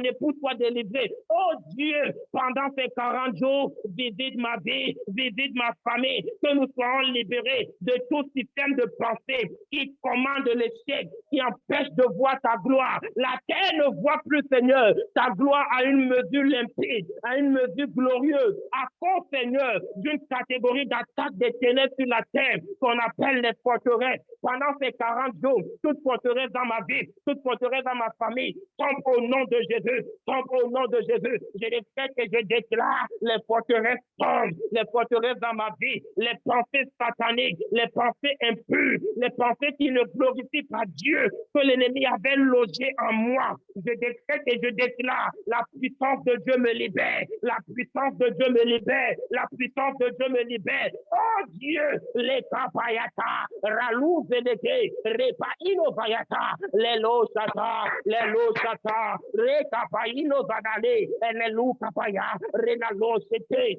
époux soit délivré. Oh Dieu, pendant ces 40 jours, visite ma vie, visite ma famille, que nous soyons libérés de tout système de pensée qui commande l'échec, qui empêche de voir ta gloire. La terre ne voit plus, Seigneur, ta gloire à une mesure limpide, à une mesure glorieuse, à cause, Seigneur, d'une catégorie d'attaque des ténèbres sur la terre qu'on appelle les forteresses. Pendant ces 40 jours, toute forteresse dans ma vie, toute forteresse dans ma famille, tombe au nom de Jésus, tombe au nom de Jésus. Je décrète et je déclare, les forteresses tombent, les forteresses dans ma vie, les pensées sataniques, les pensées impures, les pensées qui ne glorifient pas Dieu, que l'ennemi avait logé en moi. Je décrète et je déclare, la puissance de Dieu me libère, la puissance de Dieu me libère, la puissance de Dieu me libère. Oh Dieu, les kapayata, ralou vedeke, repa inovayata, les lochata, reka paino vadale, enelu kapaya, renalo sete,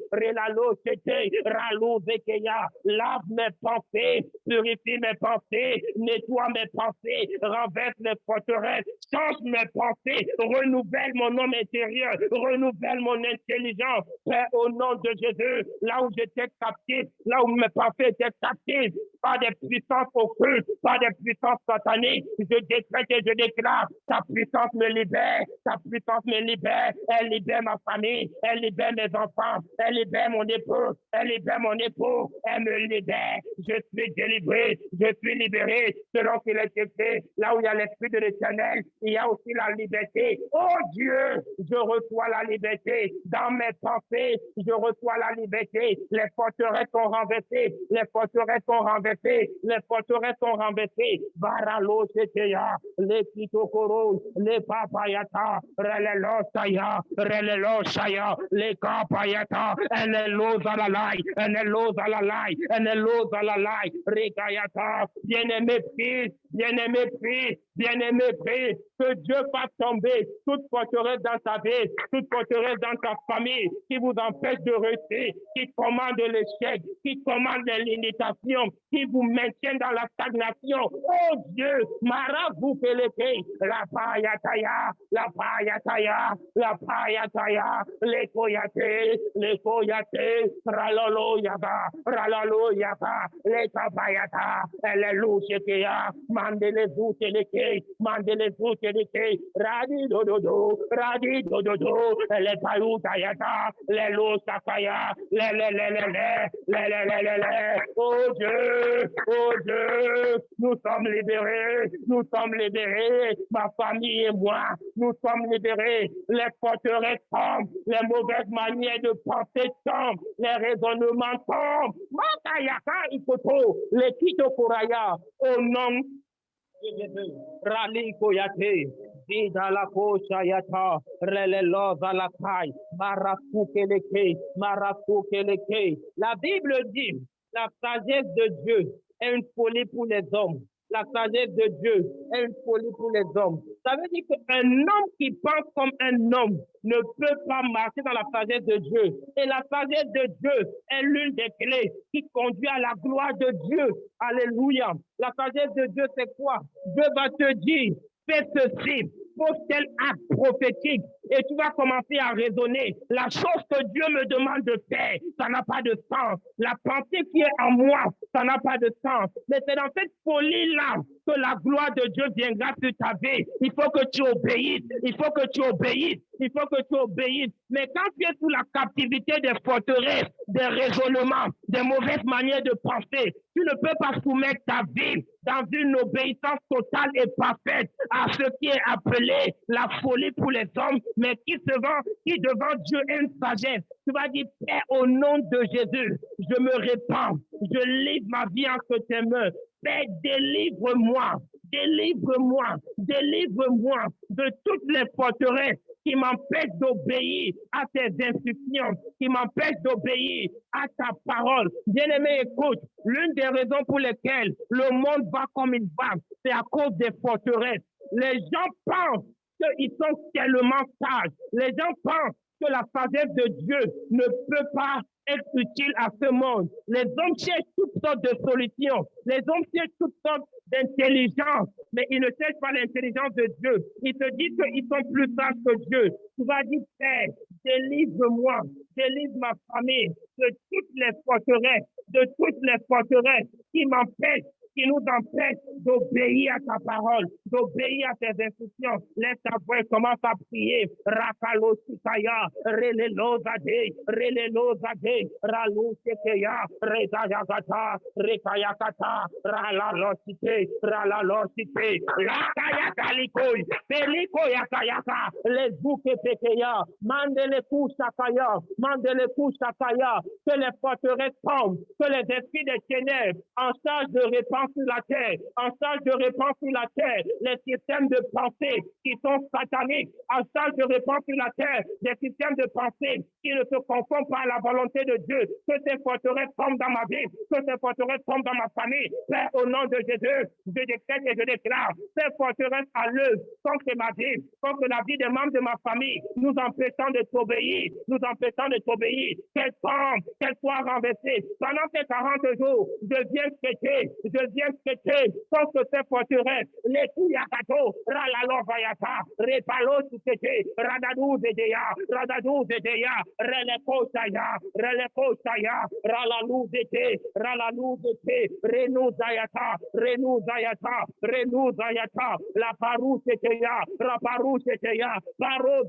ralou vekeya, lave mes pensées, purifie mes pensées, nettoie mes pensées, renverse les forteresses, change mes pensées, renouvelle mon homme intérieur, renouvelle mon intelligence. Père, au nom de Jésus, là où j'étais captif, là où mes pensées étaient captives, par des puissances occultes, par des puissances sataniques, je décrète et je déclare, ta puissance me libère, ta puissance me libère, elle libère ma famille, elle libère mes enfants, elle libère mon époux, elle libère mon époux, elle me libère, je suis délivré, je suis libéré, selon qu'il est écrit, là où il y a l'Esprit de l'Éternel, il y a aussi la liberté. Oh Dieu, je reçois la liberté dans mes pensées, je reçois la liberté, les forteresses sont renversées, les forteresses sont renversées, les forteresses sont renversées, Baralo Seteya, les Kitokoro, les Papayata, Relelo Saya, les Kapayata, and the Los Alalai, and the Los Alalai, and the Los Alalai, Rekayata, bien-aimé fils, bien-aimé fils, bien-aimé fils, que Dieu fasse tomber toute forteresse dans ta vie, toute forteresse dans ta famille, qui vous empêche de réussir, qui commande l'échec, qui commande les limitations, qui vous maintient dans la stagnation. Oh Dieu, Marabu Peleke, la Payataya, les Koyate, Ralolo Yaba, les Kapayata, les Louchekia, Mandele Zouteleke, Radi Dododo, les Payutayata, les Losakaya, oh Dieu, nous sommes libérés, ma famille et moi, nous sommes libérés, les forteresses tombent, les mauvaises manières de penser tombent, les raisonnements tombent, Makayaka Ikoto, les Kitokoraya, au nom Rali Koyate, Dida la Koshayata, Relelo Zalakai, Marafukeleke. La Bible dit, la sagesse de Dieu est une folie pour les hommes. La sagesse de Dieu est une folie pour les hommes. Ça veut dire qu'un homme qui pense comme un homme ne peut pas marcher dans la sagesse de Dieu. Et la sagesse de Dieu est l'une des clés qui conduit à la gloire de Dieu. Alléluia. La sagesse de Dieu, c'est quoi? Dieu va te dire, fais ceci, pose tel acte prophétique, et tu vas commencer à raisonner. La chose que Dieu me demande de faire, ça n'a pas de sens. La pensée qui est en moi, ça n'a pas de sens. Mais c'est dans cette folie-là que la gloire de Dieu viendra sur ta vie. Il faut que tu obéisses. Il faut que tu obéisses. Il faut que tu obéisses. Mais quand tu es sous la captivité des forteresses, des raisonnements, des mauvaises manières de penser, tu ne peux pas soumettre ta vie dans une obéissance totale et parfaite à ce qui est appelé la folie pour les hommes, mais qui devant Dieu est une sagesse. Tu vas dire, Père, au nom de Jésus, je me répands, je livre ma vie entre tes mains. Père, délivre-moi, délivre-moi, délivre-moi de toutes les forteresses qui m'empêchent d'obéir à tes instructions, qui m'empêchent d'obéir à ta parole. Bien-aimé, écoute, l'une des raisons pour lesquelles le monde va comme il va, c'est à cause des forteresses. Les gens pensent qu'ils sont tellement sages. Les gens pensent que la sagesse de Dieu ne peut pas être utile à ce monde. Les hommes cherchent toutes sortes de solutions. Les hommes cherchent toutes sortes d'intelligence, mais ils ne cherchent pas l'intelligence de Dieu. Ils se disent qu'ils sont plus sages que Dieu. Tu vas dire, Père, délivre-moi, délivre ma famille de toutes les forteresses qui m'empêchent, qui nous empêche d'obéir à ta parole, d'obéir à tes instructions. Laisse ta voix, commence à prier. Rakalo Sikaya, Relelo Zade, Ralou Sekeya, Rezayagata, Rekayakata, Ralalosite, Lakayakalikoi, Pelikoyakayaka, les bouquets Pekeya, Mandele Kusakaya, que les forteresses tombent, que les esprits des ténèbres en charge de répandre sur la terre, les systèmes de pensée qui sont sataniques, en charge de répandre sur la terre des systèmes de pensée qui ne se conforment pas à la volonté de Dieu, que ces forteresses tombent dans ma vie, que ces forteresses tombent dans ma famille. Père, au nom de Jésus, je décrète et je déclare, ces forteresses à l'œuvre contre ma vie, contre la vie des membres de ma famille, nous empêchant de t'obéir, qu'elles tombent, qu'elles soient renversées. Pendant ces 40 jours, je viens péter contre ces forteresses, les Kuyakato, Ralalo Vayata, Repalo Sukete, Radadou Zedeya, Releko Saya, Ralalou Zete, Renou Zayata, La Parou Seteya, Paro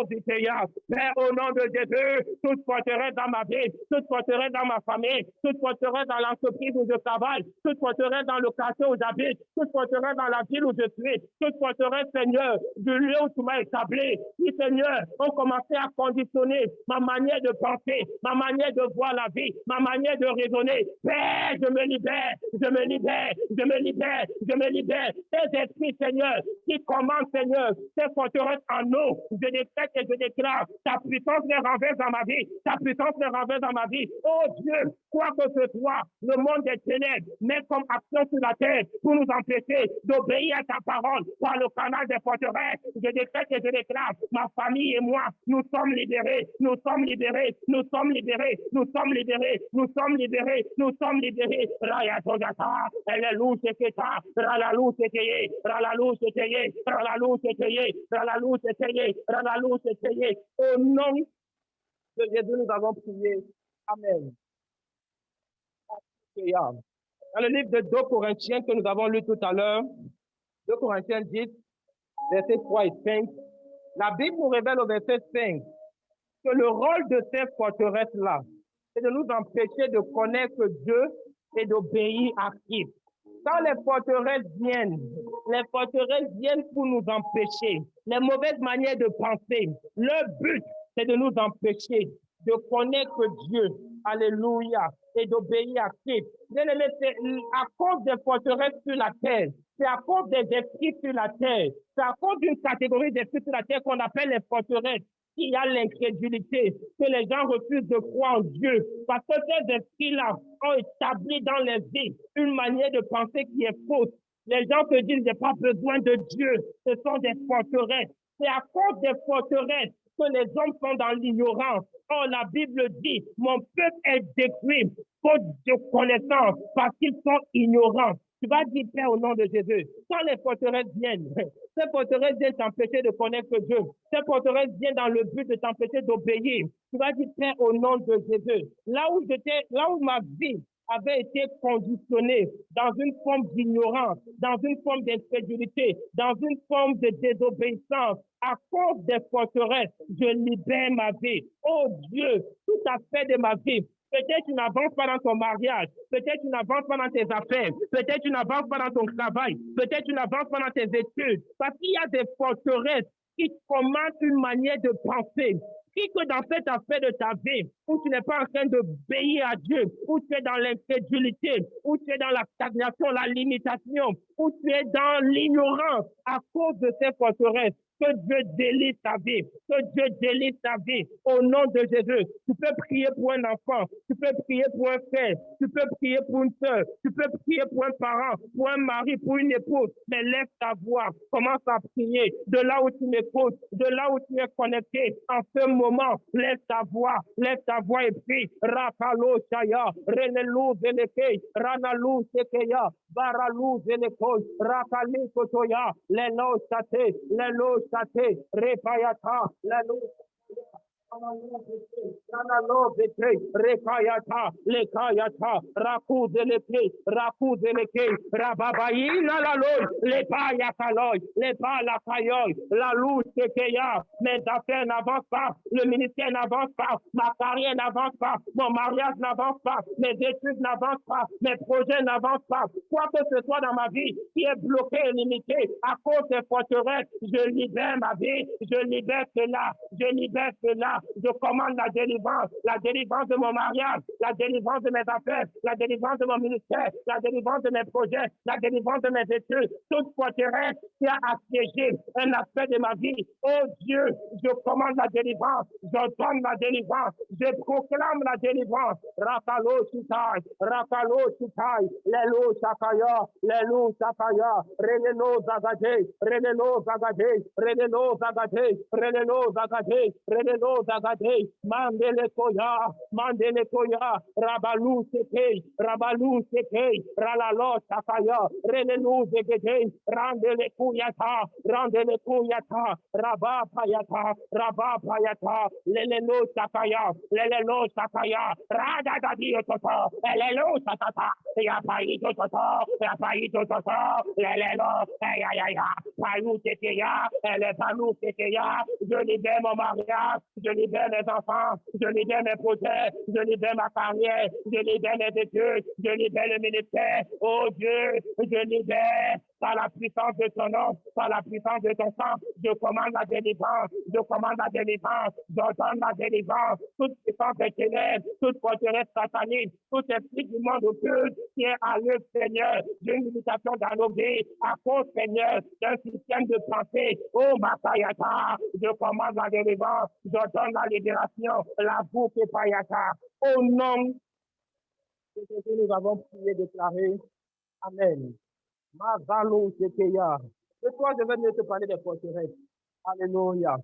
Ziteya, Père, au nom de Jésus, toute forteresse dans ma vie, toute forteresse dans ma famille, toute forteresse dans l'entreprise où je travaille, toute forteresse dans le quartier où j'habite, toute forteresse dans la ville où je suis, toute forteresse, Seigneur, du lieu où tu m'as établi. Oui, Seigneur, ont commencé à conditionner ma manière de penser, ma manière de voir la vie, ma manière de raisonner. Père, je me libère. Ces esprits, Seigneur, qui commandent, Seigneur, ces forteresses en nous, je décrète et je déclare, ta puissance les renverse dans ma vie. Oh Dieu, quoi que ce soit, le monde des ténèbres met comme action sur la terre pour nous empêcher d'obéir à ta parole par le canal des forteresses. Je décrète et je déclare, ma famille et moi, nous sommes libérés. Raya Togata, elle est louche et keta, ralalou sekeye, au nom de Jésus, nous avons prié. Amen. Dans le livre de 2 Corinthiens que nous avons lu tout à l'heure, 2 Corinthiens 10, versets 3 et 5, la Bible nous révèle au verset 5 que le rôle de ces forteresses-là, c'est de nous empêcher de connaître Dieu et d'obéir à Christ. Quand les forteresses viennent pour nous empêcher, les mauvaises manières de penser, leur but, c'est de nous empêcher de connaître Dieu, alléluia, et d'obéir à Christ. Bien aimé, c'est à cause des forteresses sur la terre, c'est à cause des esprits sur la terre, c'est à cause d'une catégorie d'esprits sur la terre qu'on appelle les forteresses, qu'il y a l'incrédulité, que les gens refusent de croire en Dieu, parce que ces esprits-là ont établi dans les vies une manière de penser qui est fausse. Les gens se disent, j'ai pas besoin de Dieu, ce sont des forteresses. C'est à cause des forteresses que les hommes sont dans l'ignorance. Or, la Bible dit, mon peuple est détruit faute de connaissance parce qu'ils sont ignorants. Tu vas dire, Père, au nom de Jésus, quand les forteresses viennent, ces forteresses viennent t'empêcher de connaître Dieu. Ces forteresses viennent dans le but de t'empêcher d'obéir. Tu vas dire, Père, au nom de Jésus, là où ma vie avait été conditionnée dans une forme d'ignorance, dans une forme d'incrédulité, dans une forme de désobéissance, à cause des forteresses, je libère ma vie. Oh Dieu, tout aspect de ma vie. Peut-être tu n'avances pas dans ton mariage. Peut-être tu n'avances pas dans tes affaires. Peut-être tu n'avances pas dans ton travail. Peut-être tu n'avances pas dans tes études. Parce qu'il y a des forteresses qui commandent une manière de penser. Qui que dans cet aspect de ta vie, où tu n'es pas en train d'obéir à Dieu, où tu es dans l'incrédulité, où tu es dans la stagnation, la limitation, où tu es dans l'ignorance à cause de ces forteresses, que Dieu délivre ta vie, que Dieu délivre ta vie au nom de Jésus. Tu peux prier pour un enfant, tu peux prier pour un frère, tu peux prier pour une soeur, tu peux prier pour un parent, pour un mari, pour une épouse, mais lève ta voix, commence à prier de là où tu m'écoutes, de là où tu es connecté en ce moment, lève ta voix et prie. Rakalo Shaya, Renelu Zeleke, Ranalu Sekeya, Baralu Zeleko, Rakali Kotoya, Leno Sate, Repayata, Leno Rekayata, Lekayata, Raku Deleke, Rababaïna la loy, Lepayakaloy, Lepalakayoy, la louche Keya, mes affaires n'avancent pas, le ministère n'avance pas, ma carrière n'avance pas, mon mariage n'avance pas, mes études n'avancent pas, mes projets n'avancent pas, quoi que ce soit dans ma vie qui est bloqué et limité à cause des forteresses, je libère ma vie, je libère cela, je commande la délivrance de mon mariage, la délivrance de mes affaires, la délivrance de mon ministère, la délivrance de mes projets, la délivrance de mes études, toute forteresse qui a assiégé un aspect de ma vie. Oh Dieu, je commande la délivrance, je donne la délivrance, je proclame la délivrance. Rakalo Chitai, Lelo Sakaya, Reneno Zagade, Mandele Koya, Rabalu Seke, Ralalo Sakaya, Renenu Zegede, Randele Kuyata, Rabba Payata, Leleno Sakaya, Radadadi Toto, Leleno Sakata, Yapaito Toto, Leleno, Payou Sekeya, Elefalou Sekeya, je libère mon mariage, je libère mes enfants, je libère mes projets, je libère ma carrière, je libère mes études, je libère le ministère. Oh Dieu, je libère par la puissance de ton nom, par la puissance de ton sang. Je commande la délivrance, je donne la délivrance. Toute puissance des ténèbres, toute forteresse satanique, tout esprit du monde occulte qui est à l'œuvre, Seigneur, d'une limitation dans nos vies, à cause, Seigneur, d'un système de pensée. Oh, Makayata, je commande la délivrance, je donne la libération, la boucle Payata. Au nom de Jésus, nous avons prié, déclaré. Amen. Mazalo Sekeya. Ce soir, je vais te parler des forteresses. Alléluia.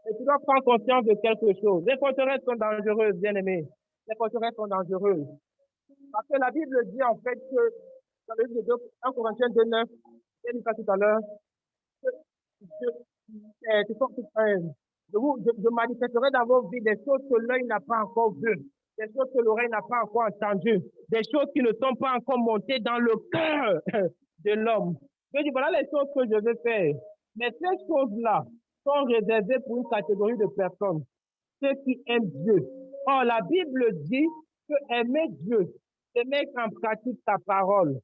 Et tu dois prendre conscience de quelque chose. Les forteresses sont dangereuses, bien-aimés. Les forteresses sont dangereuses. Parce que la Bible dit en fait que, dans le livre de 1 Corinthiens 2:9, j'ai dit ça tout à l'heure, je manifesterai dans vos vies des choses que l'œil n'a pas encore vues, des choses que l'oreille n'a pas encore entendues, des choses qui ne sont pas encore montées dans le cœur de l'homme. Je dis, voilà les choses que je vais faire. Mais ces choses-là sont réservées pour une catégorie de personnes, ceux qui aiment Dieu. Or, la Bible dit que aimer Dieu, c'est mettre en pratique ta parole.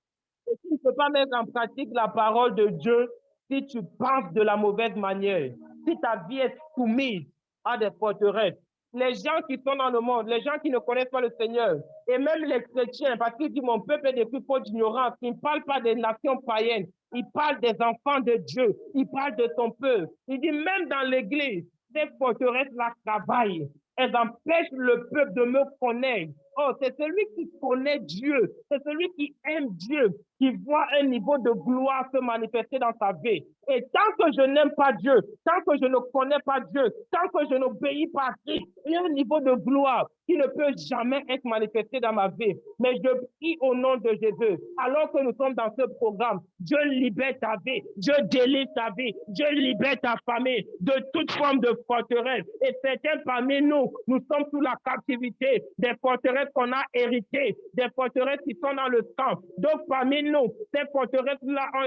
Et tu ne peux pas mettre en pratique la parole de Dieu si tu penses de la mauvaise manière, si ta vie est soumise à des forteresses. Les gens qui sont dans le monde, les gens qui ne connaissent pas le Seigneur, et même les chrétiens, parce qu'ils disent mon peuple est depuis faute d'ignorance, ils ne parlent pas des nations païennes, ils parlent des enfants de Dieu, ils parlent de ton peuple. Il dit même dans l'église, ces forteresses-là travaillent. Elles empêchent le peuple de me connaître. Oh, c'est celui qui connaît Dieu, c'est celui qui aime Dieu, qui voit un niveau de gloire se manifester dans sa vie. Et tant que je n'aime pas Dieu, tant que je ne connais pas Dieu, tant que je n'obéis pas à Christ, il y a un niveau de gloire qui ne peut jamais être manifesté dans ma vie. Mais je prie au nom de Jésus, alors que nous sommes dans ce programme, Dieu libère ta vie, Dieu délivre ta vie, Dieu libère ta famille de toute forme de forteresse. Et certains parmi nous, nous sommes sous la captivité des forteresses qu'on a héritées, des forteresses qui sont dans le sang. Donc parmi nous, ces forteresses-là ont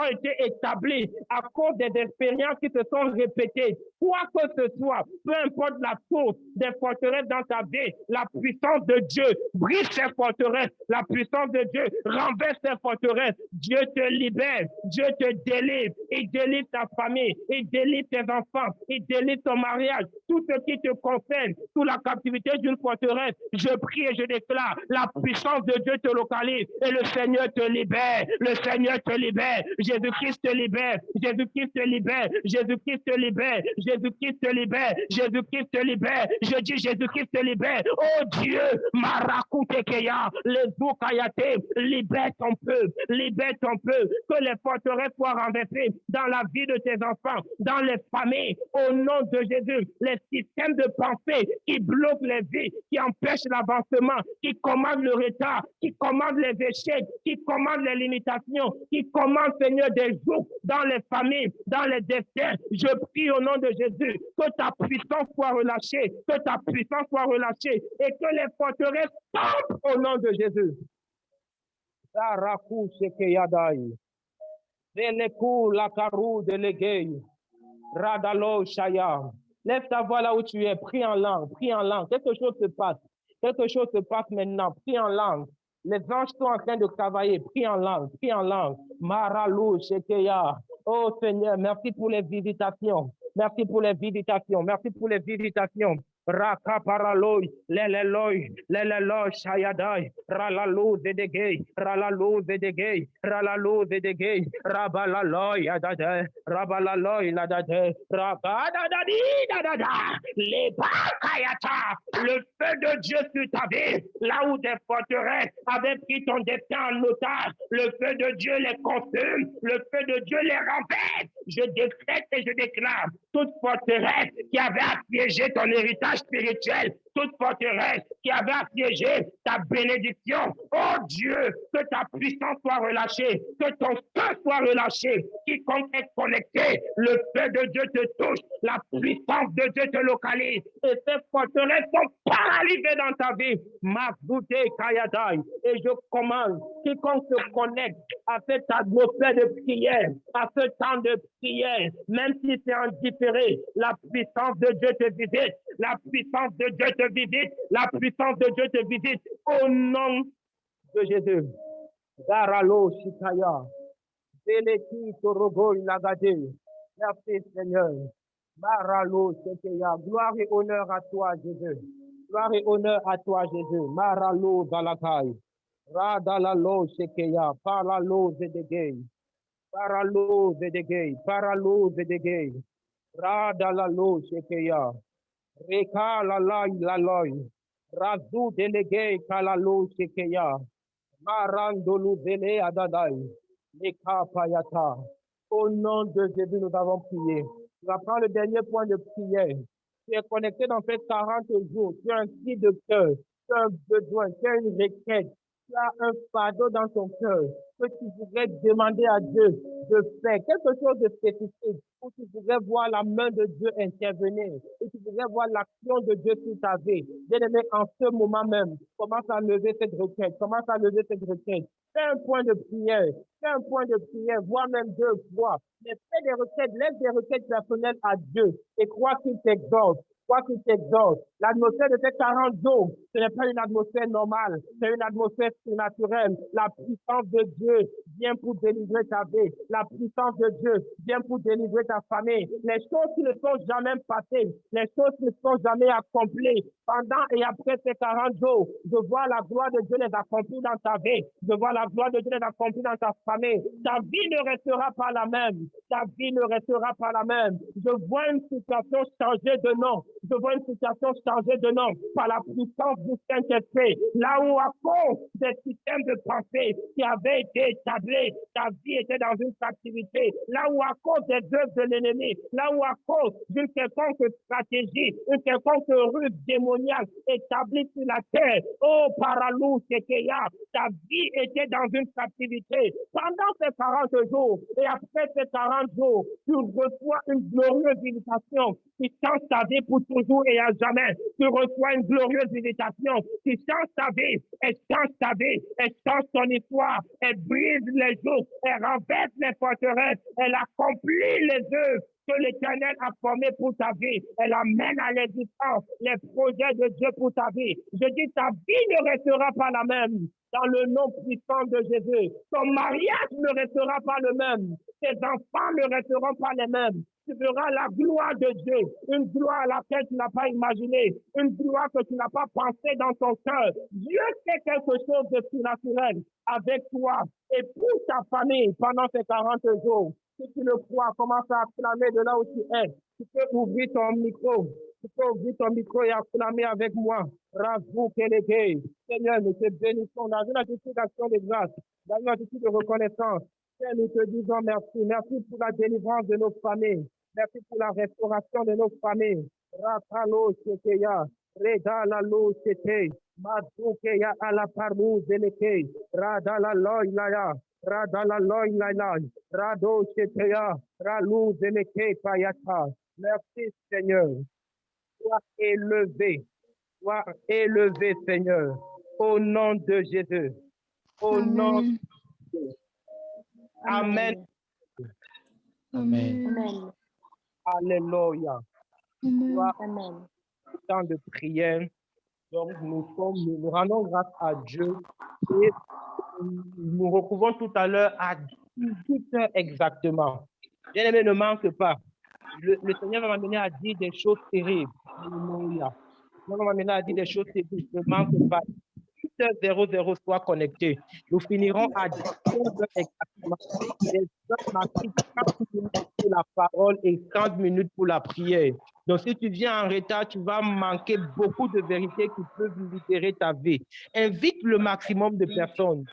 été établies à cause des expériences qui se sont répétées. Quoi que ce soit, peu importe la source des forteresses dans ta vie, la puissance de Dieu brise ces forteresses, la puissance de Dieu renverse ces forteresses. Dieu te libère, Dieu te délivre, il délivre ta famille, il délivre tes enfants, il délivre ton mariage, tout ce qui te concerne sous la captivité d'une forteresse. Je prie et je déclare, la puissance de Dieu te localise et le Seigneur te libère, le Seigneur te libère, Jésus-Christ te libère, Jésus-Christ te libère, Jésus-Christ te libère, Jésus-Christ te libère, Jésus-Christ te libère, je dis Jésus-Christ te libère. Oh Dieu, Marakutekeya, les Zoukayate, libère ton peuple, que les forteresses soient renversées dans la vie de tes enfants, dans les familles, au nom de Jésus, les systèmes de pensée qui bloquent les vies, qui empêchent l'avancement, qui commandent le retard, qui commandent les échecs, qui commandent les limitations, qui commandent, Seigneur, des jours dans les familles, dans les destins. Je prie au nom de Jésus que ta puissance soit relâchée, que ta puissance soit relâchée et que les forteresses tombent au nom de Jésus. Lève ta voix là où tu es, prie en langue, prie en langue. Quelque chose se passe maintenant, prie en langue. Les anges sont en train de travailler, prie en langue, prie en langue. Maralou, Shekeya. Oh Seigneur, merci pour les visitations. Merci pour les visitations. Merci pour les visitations. Raka paraloy, leleloy, shayadai, ralalou zedegei, ralalou zedegei, rabalaloy, adade, rabalaloy, ladade, rabadadadi, dadada, les bakayata, le feu de Dieu sur ta vie, là où des forteresses avaient pris ton destin en otage, le feu de Dieu les consume, le feu de Dieu les renverse. Je décrète et je déclare toute forteresse qui avait assiégé ton héritage spirituel, toute forteresse qui avait assiégé ta bénédiction. Oh Dieu, que ta puissance soit relâchée, que ton feu soit relâché. Quiconque est connecté, le feu de Dieu te touche, la puissance de Dieu te localise. Et ces forteresses sont paralysées dans ta vie. Mazouté Kayadai. Et je commande, quiconque se connecte à cette atmosphère de prière, à ce temps de prière, même si c'est en différé, la puissance de Dieu te visite, la puissance de Dieu te visite, la puissance de Dieu te visite, au nom de Jésus. Garalo Shikaya, Beleki Torogo Ilagade. Merci Seigneur. Maralo Shikaya, gloire et honneur à toi Jésus. Gloire et honneur à toi Jésus. Maralo Dalakai. Radalalo Shikaya, Paralo Zedegei. Paralo Zedegei, Paralo Zedegei. Radalalo Shikaya. Reka laloi, razu delege kalalo shekeya, marandolu dele adadai, leka payata. Au nom de Jésus, nous avons prié. On va prendre le dernier point de prière. Tu es connecté dans ces 40 jours. Tu as un cri de cœur, tu as un besoin, tu as une requête, tu as un fardeau dans ton cœur que tu voudrais demander à Dieu de faire quelque chose de spécifique, où tu voudrais voir la main de Dieu intervenir, où tu voudrais voir l'action de Dieu sur ta vie. Bien-aimé, en ce moment même, commence à lever cette requête, commence à lever cette requête. Fais un point de prière, voire même 2 fois. Mais fais des requêtes, laisse des requêtes personnelles à Dieu et crois qu'il t'exauce. Quoi qu'il t'exauce, l'atmosphère de ces 40 jours, ce n'est pas une atmosphère normale, c'est une atmosphère surnaturelle. La puissance de Dieu vient pour délivrer ta vie. La puissance de Dieu vient pour délivrer ta famille. Les choses qui ne sont jamais passées, les choses qui ne sont jamais accomplies, pendant et après ces 40 jours, je vois la gloire de Dieu les accomplir dans ta vie. Je vois la gloire de Dieu les accomplir dans ta famille. Ta vie ne restera pas la même. Ta vie ne restera pas la même. Je vois une situation changer de nom. Je vois une situation changée de nom par la puissance du Saint-Esprit. Là où à cause des systèmes de pensée qui avaient été établis, ta vie était dans une captivité. Là où à cause des œuvres de l'ennemi, là où à cause d'une quelconque stratégie, une quelconque ruse démoniaque établie sur la terre, oh paralou, ta vie était dans une captivité. Pendant ces 40 jours et après ces 40 jours, tu reçois une glorieuse invitation qui change ta vie pour toujours et à jamais. Tu reçois une glorieuse invitation qui change ta vie, elle change ta vie, elle change ton histoire, elle brise les jours, elle renverse les forteresses, elle accomplit les œuvres que l'Éternel a formées pour ta vie. Elle amène à l'existence les projets de Dieu pour ta vie. Je dis, ta vie ne restera pas la même. Dans le nom puissant de Jésus. Ton mariage ne restera pas le même. Tes enfants ne resteront pas les mêmes. Tu verras la gloire de Dieu, une gloire à laquelle tu n'as pas imaginé, une gloire que tu n'as pas pensé dans ton cœur. Dieu fait quelque chose de surnaturel avec toi et pour ta famille pendant ces 40 jours. Si tu le crois, commence à acclamer de là où tu es. Tu peux ouvrir ton micro. Tu peux ouvrir ton micro et acclamer avec moi. Razou Keleke. Seigneur, nous te bénissons dans une attitude d'action de grâce, dans une attitude de reconnaissance. Seigneur, nous te disons merci. Merci pour la délivrance de nos familles. Merci pour la restauration de nos familles. Rakalo Shekeya. Redalalo Sheke. Mazukeya ala parou zeleke. Radala loylaya. Radala loylaya. Rado Shekeya. Ralou zeleke payata. Merci Seigneur. Sois élevé. Sois élevé, Seigneur, au nom de Jésus. Au nom de Jésus. Amen. Amen. Amen. Alléluia. Sois Amen. temps de prière. Donc, nous rendons grâce à Dieu et nous retrouvons tout à l'heure à 18h exactement. Bien-aimé, ne manque pas. Le Seigneur va m'amener à dire des choses terribles. Alléluia. Le Seigneur va m'amener à dire des choses terribles. Ne manque pas. 00 soit connecté. Nous finirons à 10h exactement. Les hommes m'appellent 30 minutes pour la parole et 30 minutes pour la prière. Donc, si tu viens en retard, tu vas manquer beaucoup de vérités qui peuvent libérer ta vie. Invite le maximum de personnes.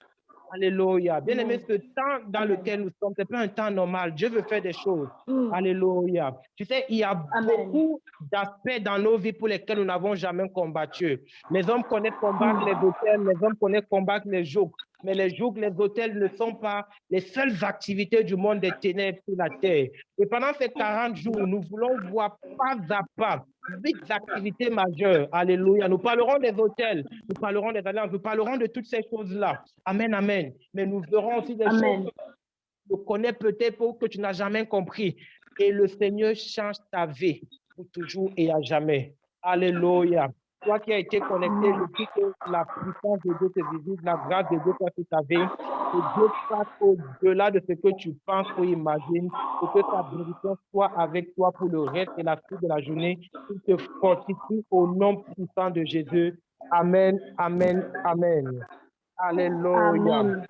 Alléluia. Bien aimé, ce temps dans lequel nous sommes, ce n'est pas un temps normal. Dieu veut faire des choses. Alléluia. Tu sais, il y a beaucoup d'aspects dans nos vies pour lesquels nous n'avons jamais combattu. Les hommes connaissent combattre les hôtels, les hommes connaissent combattre les jougs. Mais les jougs, les hôtels ne sont pas les seules activités du monde des ténèbres sur la terre. Et pendant ces 40 jours, nous voulons voir pas à pas 8 activités majeures. Alléluia. Nous parlerons des hôtels, nous parlerons des alliances, nous parlerons de toutes ces choses-là. Amen, amen. Mais nous verrons aussi des choses que tu connais peut-être ou que tu n'as jamais compris. Et le Seigneur change ta vie pour toujours et à jamais. Alléluia. Toi qui as été connecté, je prie que la puissance de Dieu te visite, la grâce de Dieu soit sur ta vie, que Dieu fasse au-delà de ce que tu penses ou imagines, et que ta bénédiction soit avec toi pour le reste et la suite de la journée. Il te fortifie au nom puissant de Jésus. Amen, amen, amen. Alléluia. Amen.